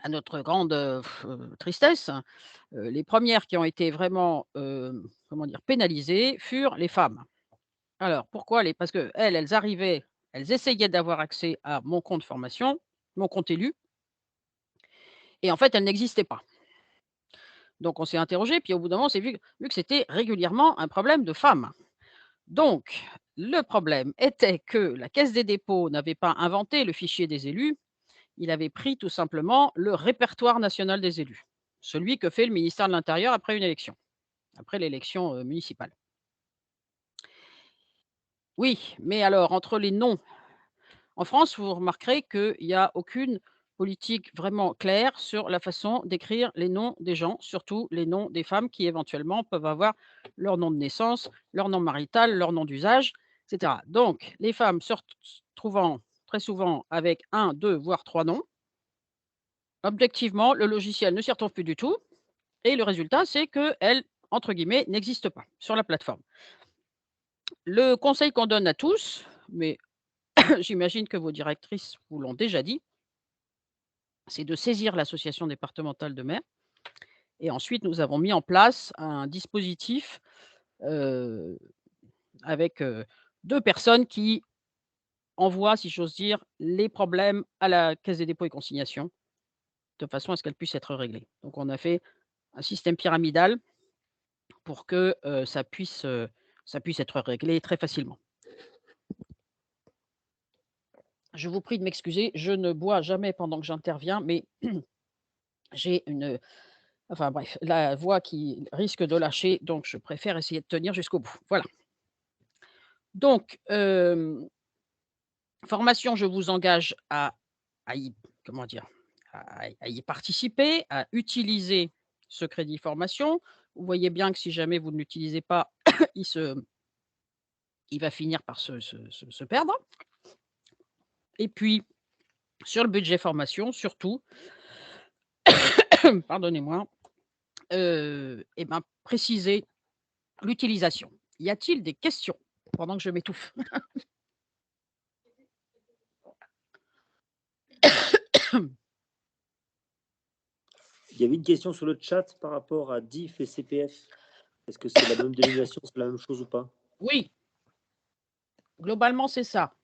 A: à notre grande, tristesse, les premières qui ont été vraiment, comment dire? Pénalisées furent les femmes. Alors pourquoi parce qu'elles, elles arrivaient, elles essayaient d'avoir accès à Mon compte formation, Mon compte élu et en fait, elles n'existaient pas. Donc on s'est interrogé, puis au bout d'un moment, on s'est vu que c'était régulièrement un problème de femmes. Donc le problème était que la Caisse des dépôts n'avait pas inventé le fichier des élus, il avait pris tout simplement le répertoire national des élus, celui que fait le ministère de l'Intérieur après une élection, après l'élection, municipale. Oui, mais alors entre les noms en France, vous remarquerez qu'il y a aucune politique vraiment claire sur la façon d'écrire les noms des gens, surtout les noms des femmes qui éventuellement peuvent avoir leur nom de naissance, leur nom marital, leur nom d'usage. etc. Donc, les femmes se retrouvant très souvent avec 1, 2, voire 3 noms, objectivement, le logiciel ne s'y retrouve plus du tout et le résultat, c'est qu'elles, entre guillemets, «n'existent pas» sur la plateforme. Le conseil qu'on donne à tous, mais j'imagine que vos directrices vous l'ont déjà dit, c'est de saisir l'association départementale de maires et ensuite nous avons mis en place un dispositif, heu, avec, 2 personnes qui envoient, si j'ose dire, les problèmes à la Caisse des dépôts et consignations, de façon à ce qu'elles puissent être réglées. Donc on a fait un système pyramidal pour que, ça puisse être réglé très facilement. Je vous prie de m'excuser, je ne bois jamais pendant que j'interviens, mais j'ai enfin bref, la voix qui risque de lâcher, donc je préfère essayer de tenir jusqu'au bout. Voilà. Donc, formation, je vous engage à y comment dire? À y participer, à utiliser ce crédit formation. Vous voyez bien que si jamais vous ne l'utilisez pas, il se il va finir par se perdre. Et puis, sur le budget formation, surtout, pardonnez-moi, et ben, préciser l'utilisation. Y a-t-il des questions? Pendant que je m'étouffe.
B: Il y avait une question sur le chat par rapport à DIF et CPF. Est-ce que c'est la même dénomination, c'est la même chose ou pas?
A: Oui, globalement, c'est ça.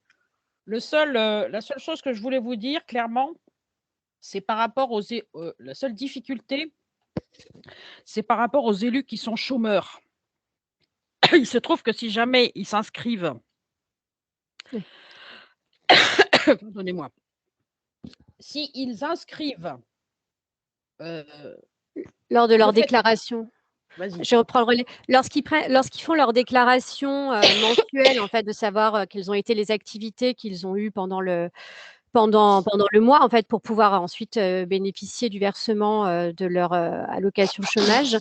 A: La seule chose que je voulais vous dire clairement, c'est par rapport la seule difficulté, c'est par rapport aux élus qui sont chômeurs. Il se trouve que si jamais ils s'inscrivent
D: Oui.
A: pardonnez-moi. S'ils inscrivent, heu,
D: Lors de
A: le
D: leur
A: fait
D: déclaration.
A: vas-y.
D: Je reprends le relais. Lorsqu'ils font leur déclaration mensuelle, en fait, de savoir quelles ont été les activités qu'ils ont eues pendant le mois, en fait, pour pouvoir ensuite bénéficier du versement de leur allocation chômage,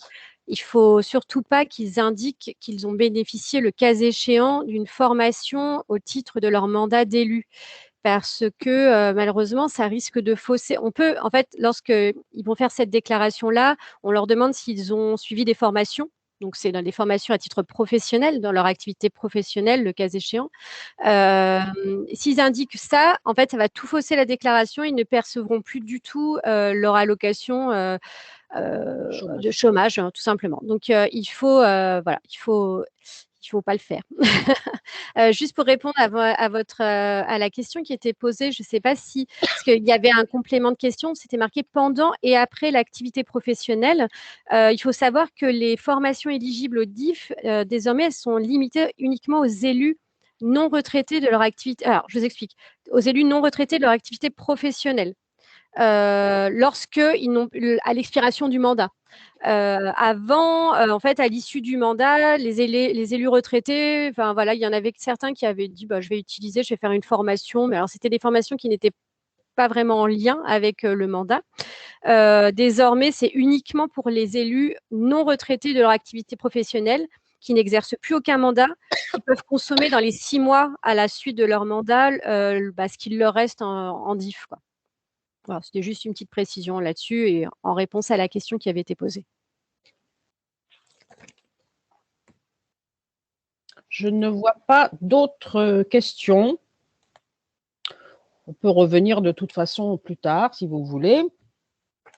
D: il faut surtout pas qu'ils indiquent qu'ils ont bénéficié, le cas échéant, d'une formation au titre de leur mandat d'élu. Parce que malheureusement, ça risque de fausser. On peut, en fait, lorsqu'ils vont faire cette déclaration-là, on leur demande s'ils ont suivi des formations. Donc, c'est dans des formations à titre professionnel, dans leur activité professionnelle, le cas échéant. S'ils indiquent ça, en fait, ça va tout fausser la déclaration. Ils ne percevront plus du tout leur allocation de
A: Chômage.
D: chômage, tout simplement. Donc, voilà, il faut pas le faire. Juste pour répondre à la question qui était posée, je ne sais pas si, parce qu'il y avait un complément de question, c'était marqué pendant et après l'activité professionnelle. Il faut savoir que les formations éligibles au DIF, désormais, elles sont limitées uniquement aux élus non retraités de leur activité. Alors, je vous explique. Aux élus non retraités de leur activité professionnelle. Lorsqu'ils n'ont à l'expiration du mandat. Avant, en fait, à l'issue du mandat, les élus retraités, enfin voilà, il y en avait certains qui avaient dit bah, je vais faire une formation, mais alors c'était des formations qui n'étaient pas vraiment en lien avec le mandat. Désormais, c'est uniquement pour les élus non retraités de leur activité professionnelle qui n'exercent plus aucun mandat, qui peuvent consommer dans les 6 mois à la suite de leur mandat ce qu'il leur reste en DIF, quoi. Voilà, c'était juste une petite précision là-dessus et en réponse à la question qui avait été posée.
A: Je ne vois pas d'autres questions. On peut revenir de toute façon plus tard, si vous voulez.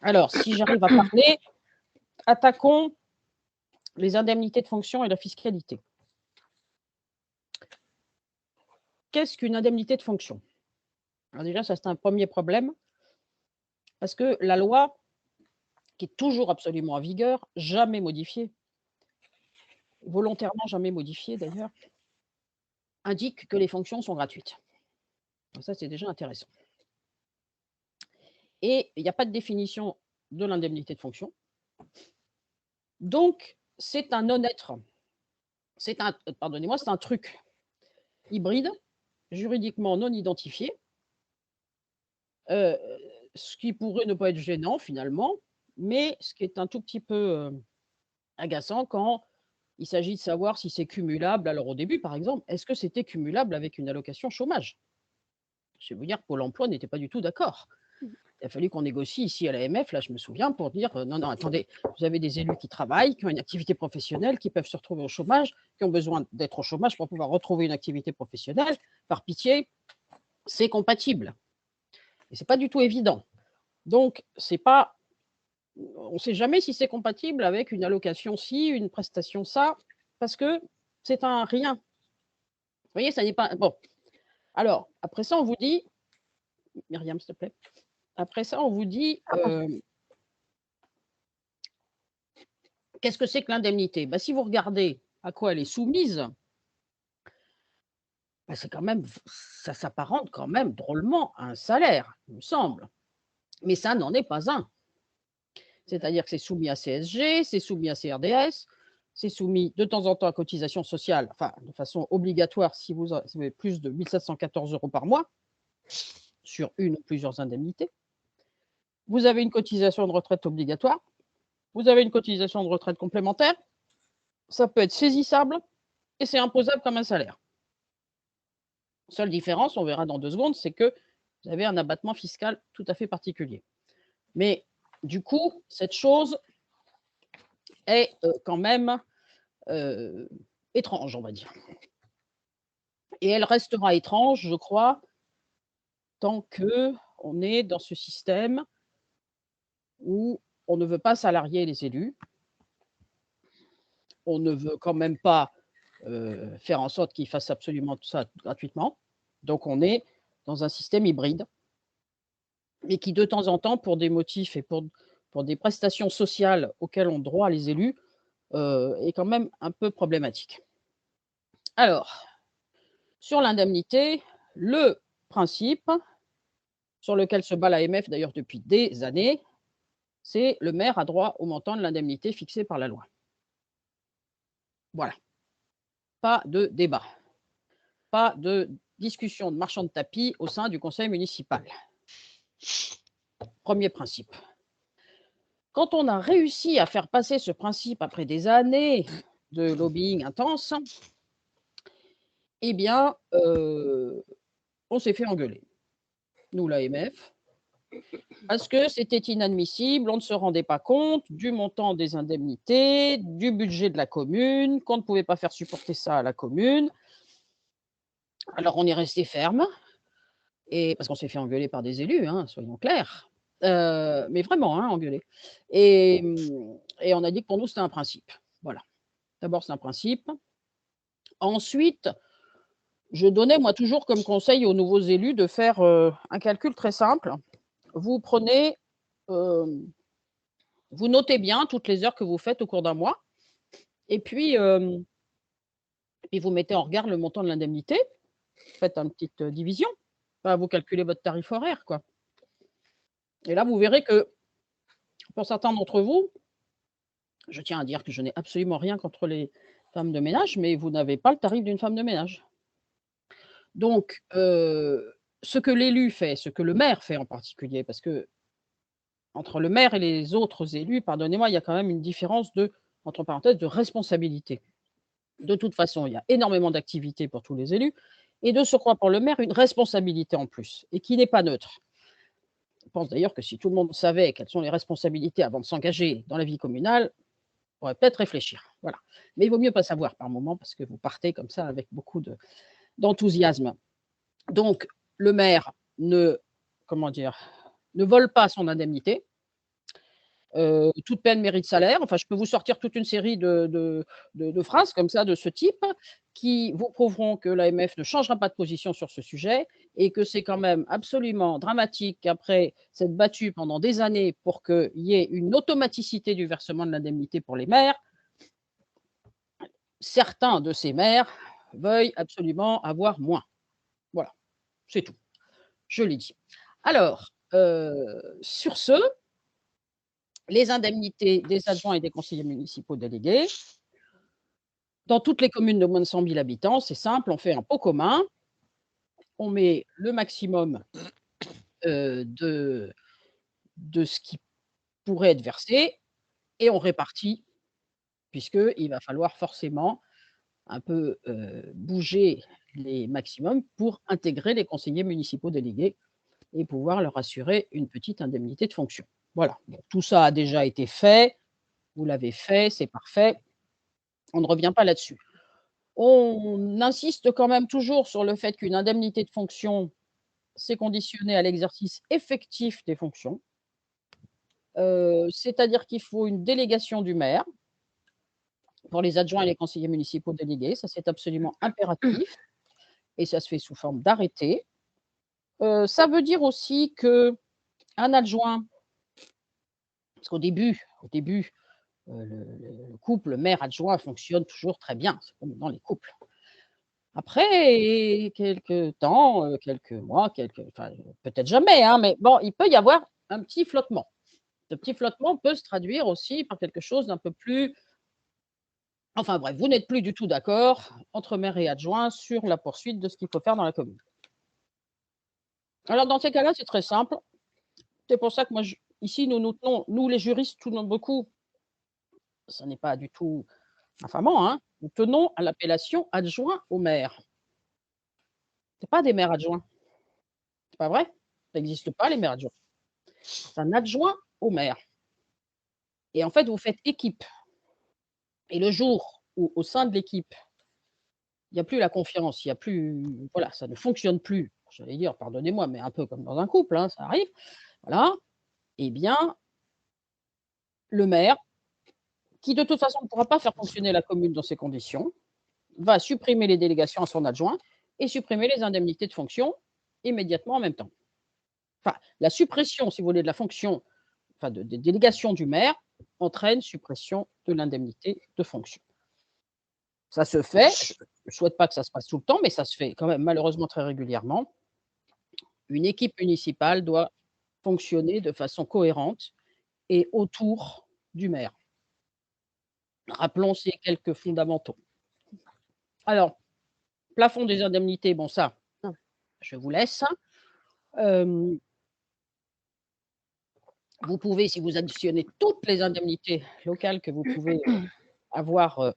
A: Alors, si j'arrive à parler, attaquons les indemnités de fonction et la fiscalité. Qu'est-ce qu'une indemnité de fonction? Alors déjà, ça, c'est un premier problème, parce que la loi, qui est toujours absolument en vigueur, jamais modifiée, volontairement jamais modifiée d'ailleurs, indique que les fonctions sont gratuites. Donc ça, c'est déjà intéressant. Et il n'y a pas de définition de l'indemnité de fonction. Donc, c'est un non-être. C'est un truc hybride, juridiquement non identifié, ce qui pourrait ne pas être gênant finalement, mais ce qui est un tout petit peu, agaçant quand Il s'agit de savoir si c'est cumulable. Alors au début, par exemple, est-ce que c'était cumulable avec une allocation chômage? Je vais vous dire, Pôle emploi n'était pas du tout d'accord. Il a fallu qu'on négocie ici à l'AMF, là je me souviens, pour dire non, non, attendez, vous avez des élus qui travaillent, qui ont une activité professionnelle, qui peuvent se retrouver au chômage, qui ont besoin d'être au chômage pour pouvoir retrouver une activité professionnelle. Par pitié, c'est compatible. Et c'est pas du tout évident. Donc, c'est pas, on ne sait jamais si c'est compatible avec une allocation ci, une prestation ça, parce que c'est un rien. Vous voyez, ça n'est pas. Bon. Alors, après ça, on vous dit, Myriam, s'il te plaît. Après ça, on vous dit, qu'est-ce que c'est que l'indemnité? Bah, si vous regardez à quoi elle est soumise, bah, c'est quand même, ça s'apparente quand même drôlement à un salaire, il me semble. Mais ça n'en est pas un. C'est-à-dire que c'est soumis à CSG, c'est soumis à CRDS, c'est soumis de temps en temps à cotisation sociale, enfin de façon obligatoire si vous avez plus de 1 714 € par mois sur une ou plusieurs indemnités. Vous avez une cotisation de retraite obligatoire, vous avez une cotisation de retraite complémentaire, ça peut être saisissable et c'est imposable comme un salaire. Seule différence, on verra dans 2 secondes, c'est que vous avez un abattement fiscal tout à fait particulier. Mais du coup, cette chose est quand même étrange, on va dire. Et elle restera étrange, je crois, tant qu'on est dans ce système où on ne veut pas salarier les élus. On ne veut quand même pas faire en sorte qu'ils fassent absolument tout ça gratuitement. Donc on est dans un système hybride, mais qui de temps en temps, pour des motifs et pour des prestations sociales auxquelles ont droit les élus, est quand même un peu problématique. Alors, sur l'indemnité, le principe sur lequel se bat l'AMF d'ailleurs depuis des années, c'est le maire a droit au montant de l'indemnité fixé par la loi. Voilà. Pas de débat. Pas de discussion de marchand de tapis au sein du conseil municipal. Premier principe. Quand on a réussi à faire passer ce principe après des années de lobbying intense, eh bien, on s'est fait engueuler. Nous, l'AMF, parce que c'était inadmissible, on ne se rendait pas compte du montant des indemnités, du budget de la commune, qu'on ne pouvait pas faire supporter ça à la commune. Alors on est resté ferme, et parce qu'on s'est fait engueuler par des élus, hein, soyons clairs. Mais vraiment, hein, engueuler. Et on a dit que pour nous, c'était un principe. Voilà. D'abord, c'est un principe. Ensuite, je donnais, moi, toujours comme conseil aux nouveaux élus de faire un calcul très simple. Vous prenez, vous notez bien toutes les heures que vous faites au cours d'un mois, et puis vous mettez en regard le montant de l'indemnité. Faites une petite division. Enfin, vous calculez votre tarif horaire, quoi. Et là, vous verrez que pour certains d'entre vous, je tiens à dire que je n'ai absolument rien contre les femmes de ménage, mais vous n'avez pas le tarif d'une femme de ménage. Donc, ce que l'élu fait, ce que le maire fait en particulier, parce que entre le maire et les autres élus, pardonnez-moi, il y a quand même une différence de, entre parenthèses, de responsabilité. De toute façon, il y a énormément d'activités pour tous les élus, et de surcroît pour le maire, une responsabilité en plus, et qui n'est pas neutre. Je pense d'ailleurs que si tout le monde savait quelles sont les responsabilités avant de s'engager dans la vie communale, on pourrait peut-être réfléchir. Voilà. Mais il vaut mieux pas savoir par moment, parce que vous partez comme ça avec beaucoup d'enthousiasme. Donc, le maire ne vole pas son indemnité. Toute peine mérite salaire. Enfin, je peux vous sortir toute une série de phrases comme ça, de ce type, qui vous prouveront que l'AMF ne changera pas de position sur ce sujet et que c'est quand même absolument dramatique qu'après s'être battu pendant des années pour qu'il y ait une automaticité du versement de l'indemnité pour les maires, certains de ces maires veuillent absolument avoir moins. Voilà, c'est tout. Je l'ai dit. Alors, sur ce, les indemnités des adjoints et des conseillers municipaux délégués. Dans toutes les communes de moins de 100 000 habitants, c'est simple, on fait un pot commun, on met le maximum de ce qui pourrait être versé et on répartit puisqu'il va falloir forcément un peu bouger les maximums pour intégrer les conseillers municipaux délégués et pouvoir leur assurer une petite indemnité de fonction. Voilà, bon, tout ça a déjà été fait, vous l'avez fait, c'est parfait, on ne revient pas là-dessus. On insiste quand même toujours sur le fait qu'une indemnité de fonction, c'est conditionné à l'exercice effectif des fonctions. C'est-à-dire qu'il faut une délégation du maire pour les adjoints et les conseillers municipaux délégués, ça c'est absolument impératif et ça se fait sous forme d'arrêté. Ça veut dire aussi qu'un adjoint, parce qu'au début, le couple maire-adjoint fonctionne toujours très bien, c'est comme dans les couples. Après quelques temps, quelques mois, enfin, peut-être jamais, hein, mais bon, il peut y avoir un petit flottement. Ce petit flottement peut se traduire aussi par quelque chose d'un peu plus enfin bref, vous n'êtes plus du tout d'accord entre maire et adjoint sur la poursuite de ce qu'il faut faire dans la commune. Alors dans ces cas-là, c'est très simple. C'est pour ça que moi, ici, nous tenons, nous les juristes, tout beaucoup, ça n'est pas du tout infamant, hein, nous tenons à l'appellation adjoint au maire. Ce n'est pas des maires adjoints. C'est pas vrai? Ça n'existe pas, les maires adjoints. C'est un adjoint au maire. Et en fait, vous faites équipe. Et le jour où, au sein de l'équipe, il n'y a plus la confiance, il n'y a plus, voilà, ça ne fonctionne plus, j'allais dire, pardonnez-moi, mais un peu comme dans un couple, hein, ça arrive, voilà, eh bien, le maire, qui de toute façon ne pourra pas faire fonctionner la commune dans ces conditions, va supprimer les délégations à son adjoint et supprimer les indemnités de fonction immédiatement en même temps. Enfin, la suppression, si vous voulez, de la fonction, enfin, de délégation du maire entraîne suppression de l'indemnité de fonction. Ça se fait, je ne souhaite pas que ça se passe tout le temps, mais ça se fait quand même malheureusement très régulièrement. Une équipe municipale doit fonctionner de façon cohérente et autour du maire. Rappelons ces quelques fondamentaux. Alors, plafond des indemnités, bon ça, je vous laisse. Vous pouvez, si vous additionnez toutes les indemnités locales que vous pouvez avoir,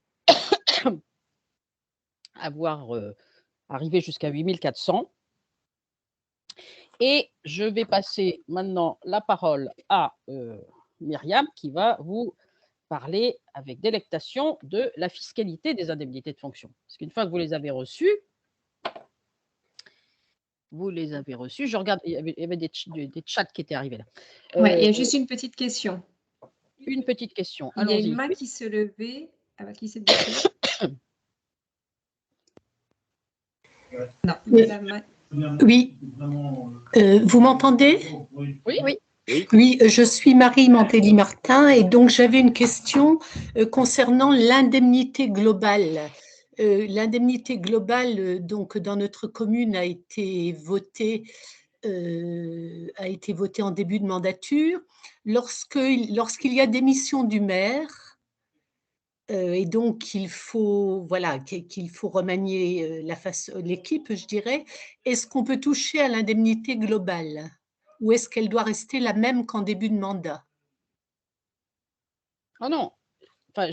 A: arrivé jusqu'à 8 400. Et je vais passer maintenant la parole à Myriam qui va vous parler avec délectation de la fiscalité des indemnités de fonction. Parce qu'une fois que vous les avez reçues, je regarde, il y avait des chats qui étaient arrivés là.
C: Oui, il y a juste une petite question.
A: Une petite question.
C: Il y a une main qui se levait, qui s'est baissée. Non,
G: oui.
C: la main.
G: Oui. Vous m'entendez?
A: Oui, oui.
G: Oui, je suis Marie Mantelli-Martin et donc j'avais une question concernant l'indemnité globale. L'indemnité globale, donc dans notre commune, a été votée en début de mandature. Lorsqu'il y a démission du maire, et donc qu'il faut remanier l'équipe, je dirais, est-ce qu'on peut toucher à l'indemnité globale ou est-ce qu'elle doit rester la même qu'en début de mandat?
A: Ah non. Enfin,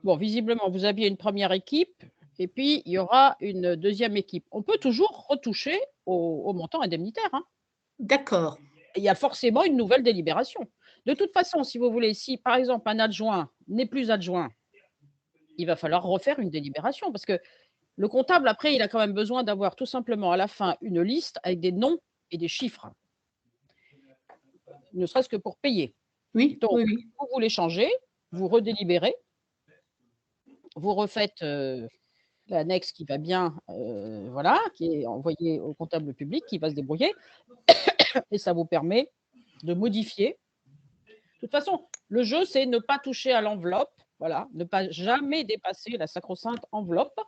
A: bon, visiblement, vous aviez une première équipe et puis il y aura une deuxième équipe. On peut toujours retoucher au montant indemnitaire. Hein.
G: D'accord.
A: Il y a forcément une nouvelle délibération. De toute façon, si vous voulez, si par exemple un adjoint n'est plus adjoint, il va falloir refaire une délibération parce que le comptable, après, il a quand même besoin d'avoir tout simplement à la fin une liste avec des noms et des chiffres, ne serait-ce que pour payer.
G: Oui,
A: donc,
G: oui.
A: Vous voulez changer, vous redélibérez, vous refaites l'annexe qui va bien, voilà, qui est envoyée au comptable public, qui va se débrouiller, et ça vous permet de modifier. De toute façon, le jeu, c'est ne pas toucher à l'enveloppe, voilà, ne pas jamais dépasser la sacro-sainte enveloppe,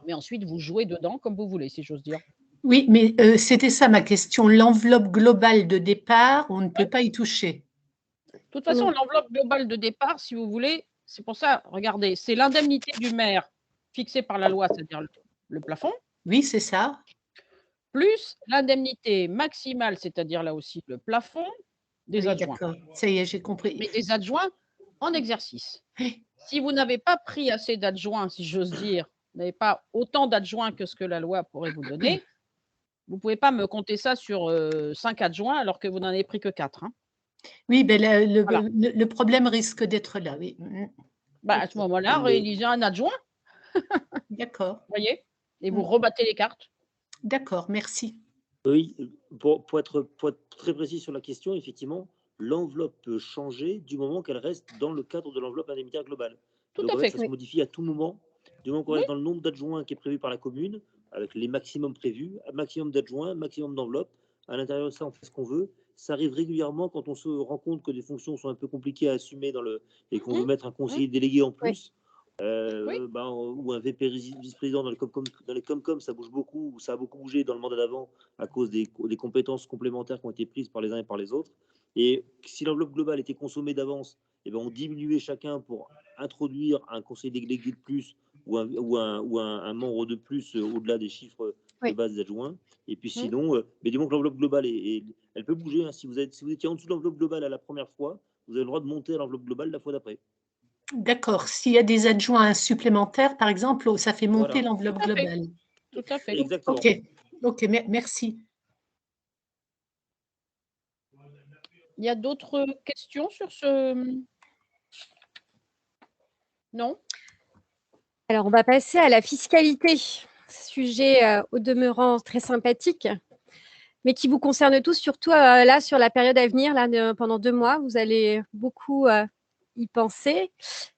A: mais ensuite vous jouez dedans comme vous voulez, si j'ose dire.
G: Oui, mais c'était ça ma question. L'enveloppe globale de départ, on ne peut pas y toucher.
A: De toute façon, l'enveloppe globale de départ, si vous voulez, c'est pour ça, regardez, c'est l'indemnité du maire fixée par la loi, c'est-à-dire le plafond.
G: Oui, c'est ça.
A: Plus l'indemnité maximale, c'est-à-dire là aussi le plafond des adjoints.
G: D'accord, ça y est, j'ai compris.
A: Mais des adjoints en exercice. Si vous n'avez pas pris assez d'adjoints, si j'ose dire, vous n'avez pas autant d'adjoints que ce que la loi pourrait vous donner, vous ne pouvez pas me compter ça sur 5 adjoints alors que vous n'en avez pris que 4. Hein.
G: Oui, ben
A: Voilà.
G: le problème risque d'être là, oui.
A: Bah, à ce moment-là, réalisez un adjoint,
G: D'accord,
A: vous voyez, et vous rebattez les cartes.
G: d'accord, merci.
B: Oui, pour être très précis sur la question, effectivement, l'enveloppe peut changer du moment qu'elle reste dans le cadre de l'enveloppe indemnitaire globale.
A: Tout
B: Donc
A: à
B: en fait,
A: fait.
B: ça se modifie à tout moment, du moment qu'on
A: Oui.
B: reste dans le nombre d'adjoints qui est prévu par la commune, avec les maximums prévus, maximum d'adjoints, maximum d'enveloppe. À l'intérieur de ça, on fait ce qu'on veut. Ça arrive régulièrement quand on se rend compte que des fonctions sont un peu compliquées à assumer et qu'on veut mettre un conseiller délégué en plus. Ou un vice-président dans les Comcom, ça bouge beaucoup, ou ça a beaucoup bougé dans le mandat d'avant à cause des compétences complémentaires qui ont été prises par les uns et par les autres. Et si l'enveloppe globale était consommée d'avance, eh ben, on diminuait chacun pour introduire un conseiller délégué de plus ou un membre de plus au-delà des chiffres de base des adjoints. Et puis sinon, mais du moment que l'enveloppe globale, elle peut bouger. Hein. Si vous étiez en dessous de l'enveloppe globale à la première fois, vous avez le droit de monter à l'enveloppe globale la fois d'après.
G: D'accord. S'il y a des adjoints supplémentaires, par exemple, ça fait monter l'enveloppe globale.
A: Tout à fait.
B: Exactement.
G: Ok, merci.
A: Il y a d'autres questions sur ce... Non?
D: Alors, on va passer à la fiscalité, sujet au demeurant très sympathique, mais qui vous concerne tous, surtout là sur la période à venir, là, pendant 2 mois. Vous allez beaucoup y penser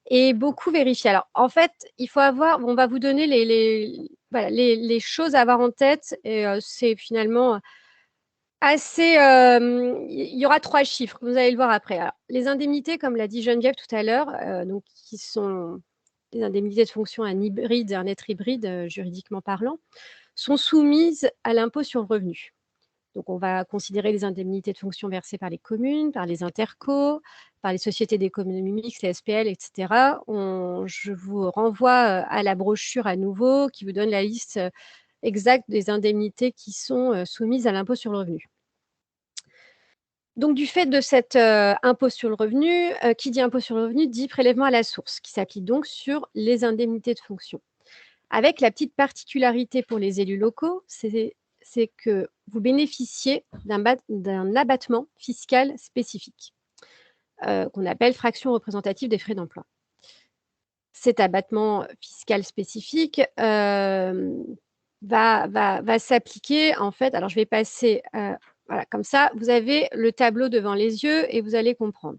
D: et beaucoup vérifier. Alors, en fait, il faut avoir, on va vous donner les choses à avoir en tête, et c'est finalement assez. Il y aura 3 chiffres, vous allez le voir après. Alors, les indemnités, comme l'a dit Geneviève tout à l'heure, donc qui sont les indemnités de fonction un être hybride juridiquement parlant, sont soumises à l'impôt sur le revenu. Donc, on va considérer les indemnités de fonction versées par les communes, par les intercos, par les sociétés d'économie mixte, les SPL, etc. Je vous renvoie à la brochure à nouveau qui vous donne la liste exacte des indemnités qui sont soumises à l'impôt sur le revenu. Donc, du fait de cet impôt sur le revenu, qui dit impôt sur le revenu dit prélèvement à la source, qui s'applique donc sur les indemnités de fonction. Avec la petite particularité pour les élus locaux, c'est que vous bénéficiez d'un abattement fiscal spécifique, qu'on appelle fraction représentative des frais d'emploi. Cet abattement fiscal spécifique va s'appliquer, en fait, alors je vais passer, voilà, comme ça, vous avez le tableau devant les yeux et vous allez comprendre.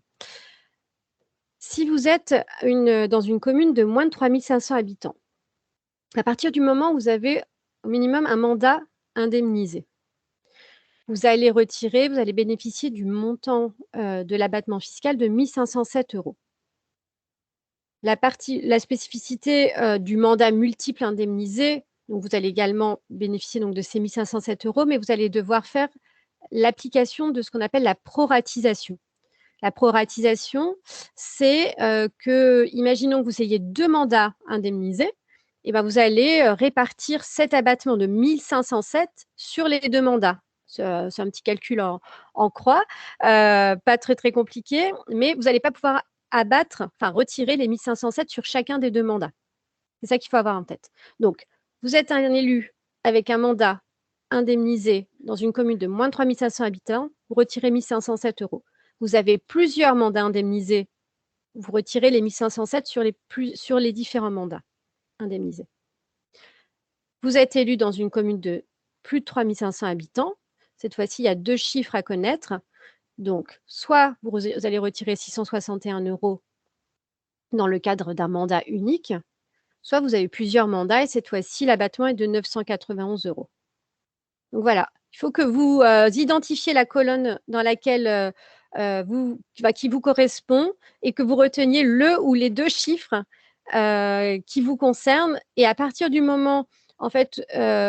D: Si vous êtes dans une commune de moins de 3500 habitants, à partir du moment où vous avez au minimum un mandat indemnisé, vous allez bénéficier du montant de l'abattement fiscal de 1 507 €. La spécificité du mandat multiple indemnisé, donc vous allez également bénéficier donc, de ces 1 507 €, mais vous allez devoir faire l'application de ce qu'on appelle la proratisation. La proratisation, c'est que, imaginons que vous ayez 2 mandats indemnisés, et ben vous allez répartir cet abattement de 1 507 sur les 2 mandats. C'est un petit calcul en croix, pas très, très compliqué, mais vous n'allez pas pouvoir retirer les 1 507 sur chacun des 2 mandats. C'est ça qu'il faut avoir en tête. Donc, vous êtes un élu avec un mandat indemnisé dans une commune de moins de 3 500 habitants, vous retirez 1 507 €. Vous avez plusieurs mandats indemnisés, vous retirez les 1 507 sur les différents mandats indemnisés. Vous êtes élu dans une commune de plus de 3 500 habitants. Cette fois-ci, il y a 2 chiffres à connaître. Donc, soit vous allez retirer 661 € dans le cadre d'un mandat unique, soit vous avez plusieurs mandats et cette fois-ci, l'abattement est de 991 €. Donc voilà, il faut que vous identifiez la colonne dans laquelle qui vous correspond et que vous reteniez le ou les 2 chiffres qui vous concernent. Et à partir du moment en fait,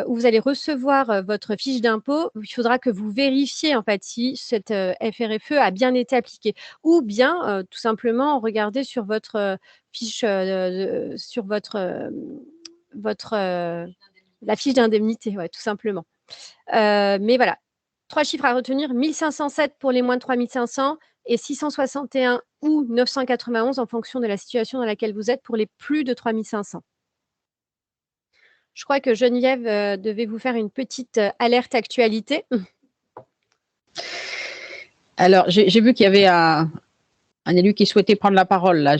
D: où vous allez recevoir votre fiche d'impôt, il faudra que vous vérifiez en fait si cette FRFE a bien été appliquée, ou bien tout simplement regarder sur votre fiche, sur la fiche d'indemnité, ouais, tout simplement. Mais voilà, 3 chiffres à retenir, 1 507 pour les moins de 3 500, et 661 ou 991 en fonction de la situation dans laquelle vous êtes pour les plus de 3500. Je crois que Geneviève devait vous faire une petite alerte actualité.
A: Alors, j'ai vu qu'il y avait un élu qui souhaitait prendre la parole. Là,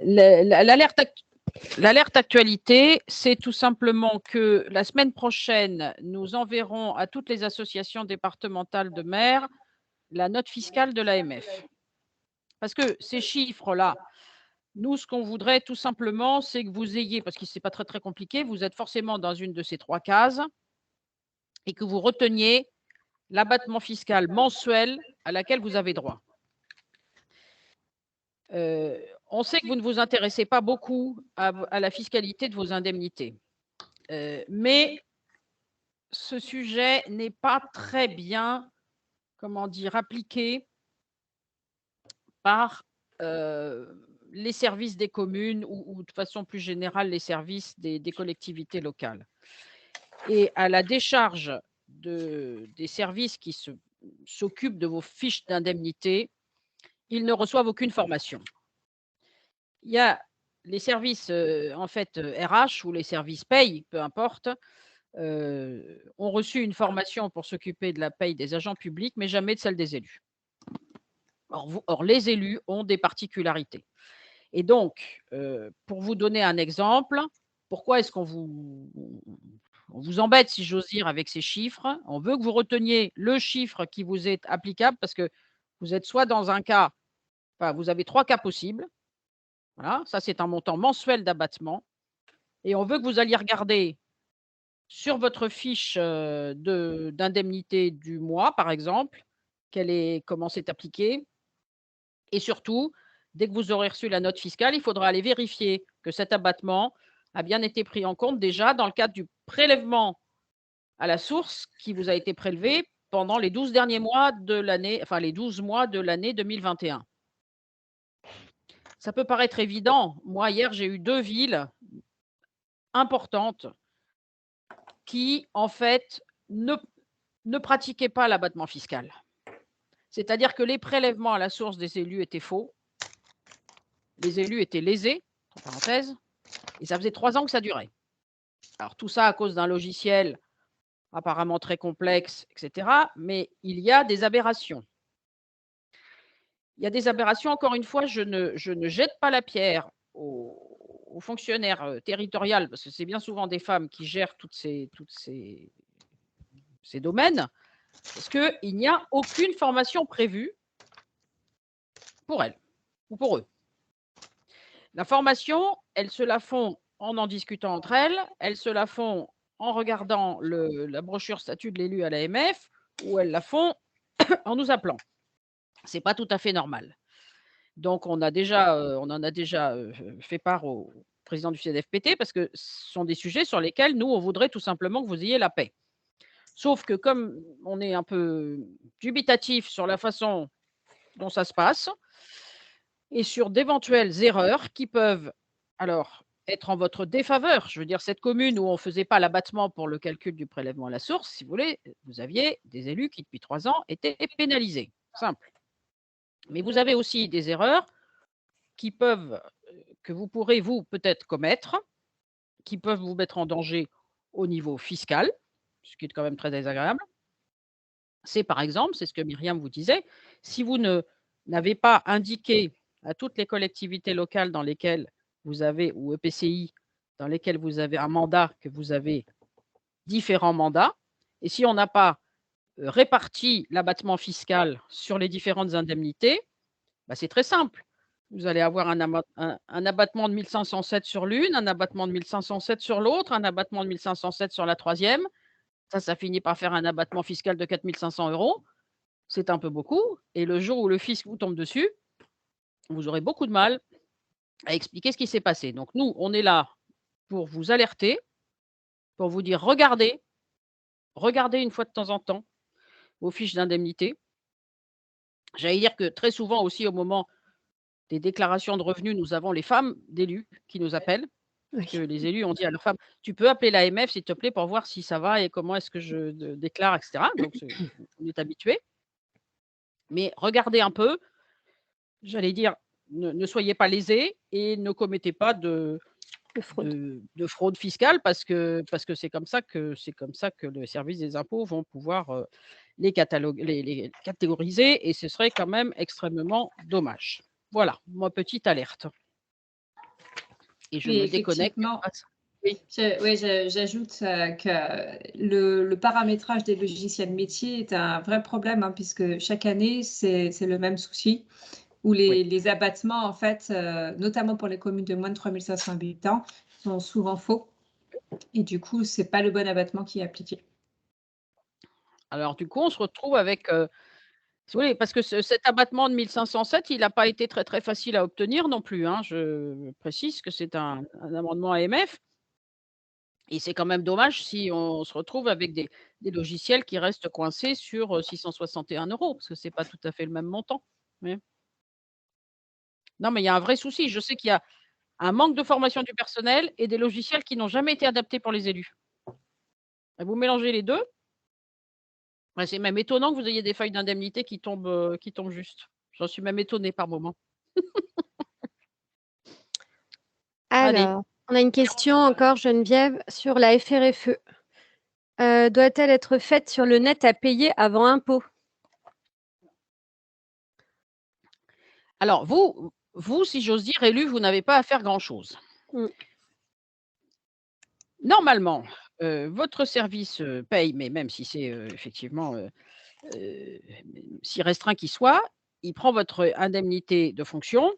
A: l'alerte actualité, c'est tout simplement que la semaine prochaine, nous enverrons à toutes les associations départementales de maires la note fiscale de l'AMF. Parce que ces chiffres-là, nous, ce qu'on voudrait tout simplement, c'est que vous ayez, parce que ce n'est pas très, très compliqué, vous êtes forcément dans une de ces 3 cases et que vous reteniez l'abattement fiscal mensuel à laquelle vous avez droit. On sait que vous ne vous intéressez pas beaucoup à la fiscalité de vos indemnités, mais ce sujet n'est pas très bien, comment dire, appliqué par les services des communes ou de façon plus générale les services des collectivités locales. Et à la décharge des services qui s'occupent de vos fiches d'indemnité, ils ne reçoivent aucune formation. Il y a les services en fait RH ou les services paye, peu importe, ont reçu une formation pour s'occuper de la paye des agents publics, mais jamais de celle des élus. Or, les élus ont des particularités. Et donc, pour vous donner un exemple, pourquoi est-ce qu'on vous embête, si j'ose dire, avec ces chiffres? On veut que vous reteniez le chiffre qui vous est applicable parce que vous êtes soit dans un cas, enfin, vous avez 3 cas possibles. Voilà, ça c'est un montant mensuel d'abattement. Et on veut que vous alliez regarder sur votre fiche d'indemnité du mois, par exemple, comment c'est appliqué. Et surtout, dès que vous aurez reçu la note fiscale, il faudra aller vérifier que cet abattement a bien été pris en compte déjà dans le cadre du prélèvement à la source qui vous a été prélevé pendant les 12 derniers mois de l'année, enfin les 12 mois de l'année 2021. Ça peut paraître évident. Moi, hier, j'ai eu 2 villes importantes qui, en fait, ne pratiquaient pas l'abattement fiscal. C'est-à-dire que les prélèvements à la source des élus étaient faux. Les élus étaient lésés, entre parenthèses, et ça faisait 3 ans que ça durait. Alors tout ça à cause d'un logiciel apparemment très complexe, etc. Mais il y a des aberrations. Il y a des aberrations, encore une fois, je ne jette pas la pierre aux fonctionnaires territoriaux, parce que c'est bien souvent des femmes qui gèrent tous ces domaines, parce qu'il n'y a aucune formation prévue pour elles ou pour eux. La formation, elles se la font en discutant entre elles se la font en regardant la brochure statut de l'élu à l'AMF, ou elles la font en nous appelant. Ce n'est pas tout à fait normal. Donc, on en a déjà fait part au président du CNFPT, parce que ce sont des sujets sur lesquels nous, on voudrait tout simplement que vous ayez la paix. Sauf que comme on est un peu dubitatif sur la façon dont ça se passe et sur d'éventuelles erreurs qui peuvent alors être en votre défaveur. Je veux dire, cette commune où on ne faisait pas l'abattement pour le calcul du prélèvement à la source, si vous voulez, vous aviez des élus qui, depuis 3 ans, étaient pénalisés. Simple. Mais vous avez aussi des erreurs que vous pourrez, vous, peut-être commettre, qui peuvent vous mettre en danger au niveau fiscal, ce qui est quand même très désagréable. C'est par exemple, c'est ce que Myriam vous disait, si vous n'avez pas indiqué à toutes les collectivités locales dans lesquelles vous avez, ou EPCI, dans lesquelles vous avez un mandat, que vous avez différents mandats, et si on n'a pas réparti l'abattement fiscal sur les différentes indemnités, bah c'est très simple. Vous allez avoir un abattement de 1507 sur l'une, un abattement de 1507 sur l'autre, un abattement de 1507 sur la troisième. Ça finit par faire un abattement fiscal de 4 500 €. C'est un peu beaucoup. Et le jour où le fisc vous tombe dessus, vous aurez beaucoup de mal à expliquer ce qui s'est passé. Donc nous, on est là pour vous alerter, pour vous dire regardez une fois de temps en temps vos fiches d'indemnité. J'allais dire que très souvent aussi au moment des déclarations de revenus, nous avons les femmes d'élus qui nous appellent. Parce que les élus ont dit à leurs femmes, tu peux appeler l'AMF s'il te plaît pour voir si ça va et comment est-ce que je déclare, etc. Donc on est habitué. Mais regardez un peu, j'allais dire, ne soyez pas lésés et ne commettez pas
D: De fraude.
A: de fraude fiscale parce que c'est comme ça que le service des impôts vont pouvoir, les catégoriser et ce serait quand même extrêmement dommage. Voilà, ma petite alerte et je
C: Oui,
A: me déconnecte
C: effectivement.
A: grâce oui.
C: J'ajoute que le paramétrage des logiciels métiers est un vrai problème, hein, puisque chaque année, c'est le même souci, où les abattements, en fait, notamment pour les communes de moins de 3 500 habitants, sont souvent faux. Et du coup, ce n'est pas le bon abattement qui est appliqué.
A: Alors du coup, on se retrouve avec, si vous voulez, parce que cet abattement de 1 507, il n'a pas été très, très facile à obtenir non plus, hein. Je précise que c'est un amendement AMF et c'est quand même dommage si on se retrouve avec des logiciels qui restent coincés sur, 661 € parce que c'est pas tout à fait le même montant. Oui. Non, mais il y a un vrai souci. Je sais qu'il y a un manque de formation du personnel et des logiciels qui n'ont jamais été adaptés pour les élus. Et vous mélangez les 2. Ouais, c'est même étonnant que vous ayez des feuilles d'indemnité qui tombent juste. J'en suis même étonnée par moment. Allez.
D: Alors, on a une question encore, Geneviève, sur la FRFE. Doit-elle être faite sur le net à payer avant impôt?
A: Alors vous, si j'ose dire, élus, vous n'avez pas à faire grand-chose.
D: Mmh.
A: Normalement, votre service, paye, mais même si c'est, effectivement, si restreint qu'il soit, il prend votre indemnité de fonction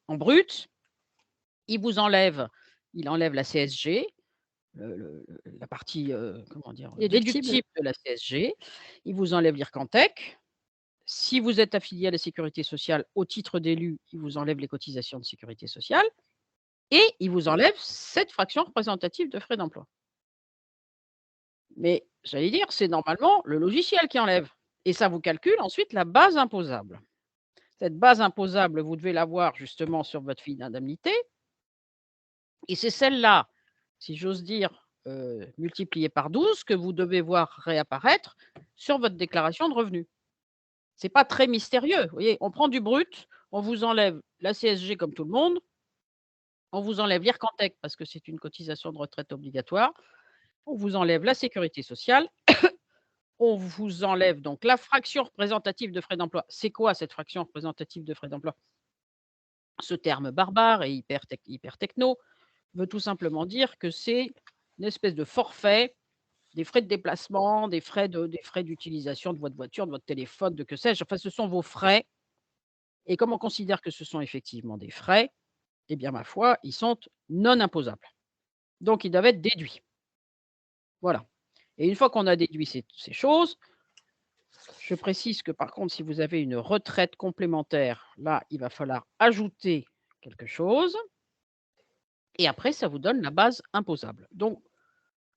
A: en brut, il enlève la CSG, la partie, comment dire?
D: Déductible.
A: Déductible de la CSG, il vous enlève l'IRCANTEC. Si vous êtes affilié à la sécurité sociale au titre d'élu, il vous enlève les cotisations de sécurité sociale et il vous enlève cette fraction représentative de frais d'emploi. Mais j'allais dire, c'est normalement le logiciel qui enlève et ça vous calcule ensuite la base imposable. Cette base imposable, vous devez l'avoir justement sur votre fiche d'indemnité et c'est celle-là, si j'ose dire, multipliée par 12 que vous devez voir réapparaître sur votre déclaration de revenus. C'est pas très mystérieux, vous voyez? On prend du brut, on vous enlève la CSG comme tout le monde, on vous enlève l'IRCANTEC parce que c'est une cotisation de retraite obligatoire, on vous enlève la sécurité sociale, on vous enlève donc la fraction représentative de frais d'emploi. C'est quoi cette fraction représentative de frais d'emploi? Ce terme barbare et hyper techno veut tout simplement dire que c'est une espèce de forfait, des frais de déplacement, des frais d'utilisation de votre voiture, de votre téléphone, de que sais-je. Enfin, ce sont vos frais et comme on considère que ce sont effectivement des frais, eh bien, ma foi, ils sont non imposables. Donc, ils doivent être déduits. Voilà. Et une fois qu'on a déduit ces choses, je précise que par contre, si vous avez une retraite complémentaire, là, il va falloir ajouter quelque chose. Et après, ça vous donne la base imposable. Donc,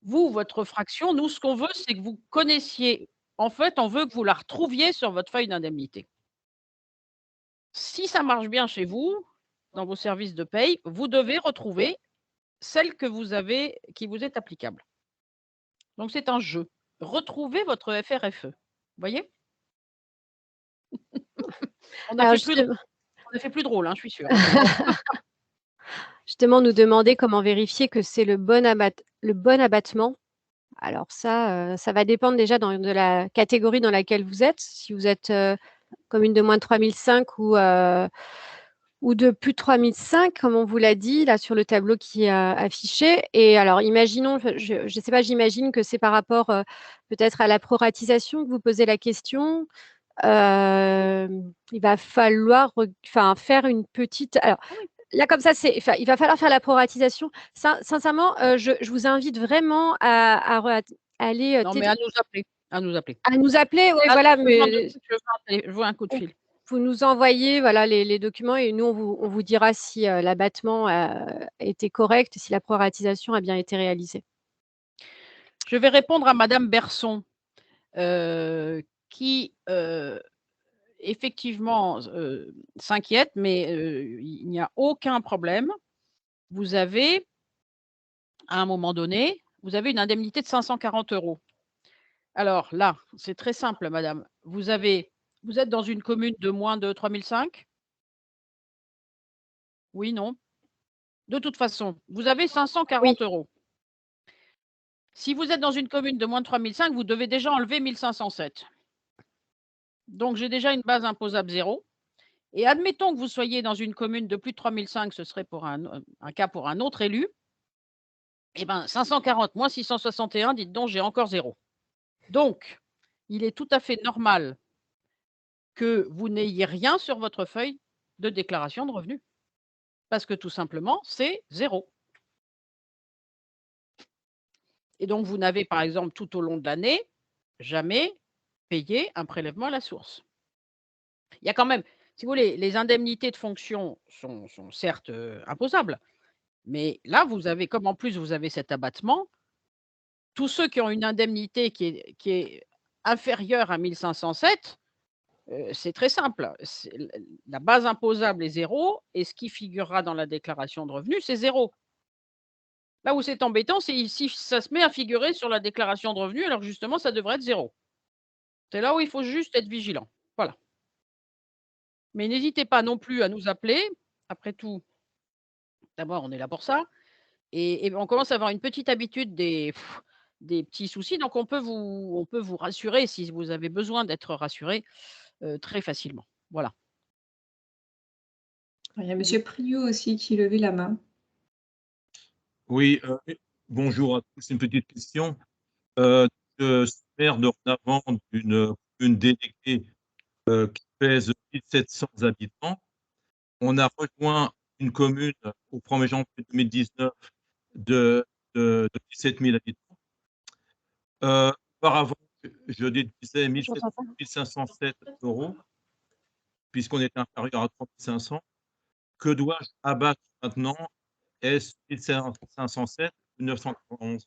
A: vous, votre fraction, nous, ce qu'on veut, c'est que vous connaissiez. En fait, on veut que vous la retrouviez sur votre feuille d'indemnité. Si ça marche bien chez vous, dans vos services de paye, vous devez retrouver celle que vous avez, qui vous est applicable. Donc, c'est un jeu. Retrouvez votre FRFE. Vous voyez? On a
D: Alors,
A: fait plus drôle, hein, je suis sûre.
D: justement, nous demander comment vérifier que c'est le bon abattement. Alors ça va dépendre déjà de la catégorie dans laquelle vous êtes. Si vous êtes commune de moins de 3 500 ou de plus de 3 500, comme on vous l'a dit là sur le tableau qui est affiché. Et alors, imaginons, je ne sais pas, j'imagine que c'est par rapport peut-être à la proratisation que vous posez la question. Il va falloir faire une petite… Alors, là, comme ça, il va falloir faire la proratisation. Sincèrement, je vous invite vraiment à aller…
A: Non, mais à nous appeler. À nous appeler.
D: À nous appeler, oui,
A: Là,
D: voilà.
A: je veux un coup de fil.
D: Vous nous envoyez voilà, les documents et nous, on vous dira si l'abattement était correct, si la proratisation a bien été réalisée.
A: Je vais répondre à Madame Berson, qui effectivement s'inquiète, mais il n'y a aucun problème. Vous avez, à un moment donné, vous avez une indemnité de 540 €. Alors là, c'est très simple, madame. Vous avez Vous êtes dans une commune de moins de 3005? Oui, non? De toute façon, vous avez 540 €. Si vous êtes dans une commune de moins de 3005, vous devez déjà enlever 1507. Donc, j'ai déjà une base imposable 0. Et admettons que vous soyez dans une commune de plus de 3005, ce serait pour un cas pour un autre élu. Eh bien, 540 moins 661, dites donc, j'ai encore 0. Donc, il est tout à fait normal que vous n'ayez rien sur votre feuille de déclaration de revenus. Parce que tout simplement, c'est 0. Et donc, vous n'avez, par exemple, tout au long de l'année, jamais payé un prélèvement à la source. Il y a quand même, si vous voulez, les indemnités de fonction sont certes imposables, mais là, vous avez, comme en plus vous avez cet abattement, tous ceux qui ont une indemnité qui est inférieure à 1507, c'est très simple. La base imposable est 0 et ce qui figurera dans la déclaration de revenus, c'est 0. Là où c'est embêtant, c'est si ça se met à figurer sur la déclaration de revenus, alors justement, ça devrait être 0. C'est là où il faut juste être vigilant. Voilà. Mais n'hésitez pas non plus à nous appeler. Après tout, d'abord, on est là pour ça. Et on commence à avoir une petite habitude des petits soucis. Donc, on peut vous rassurer si vous avez besoin d'être rassuré très facilement. Voilà.
C: Il y a M. Priou aussi qui levait la main.
H: Oui, bonjour à tous. Une petite question. Je suis maire dorénavant d'une commune déléguée qui pèse 1700 habitants. On a rejoint une commune au 1er janvier 2019 de 17 000 habitants. Auparavant, je déduisais 1507 €, puisqu'on est inférieur à 3500. Que dois-je abattre maintenant? Est-ce 1507 ou 991?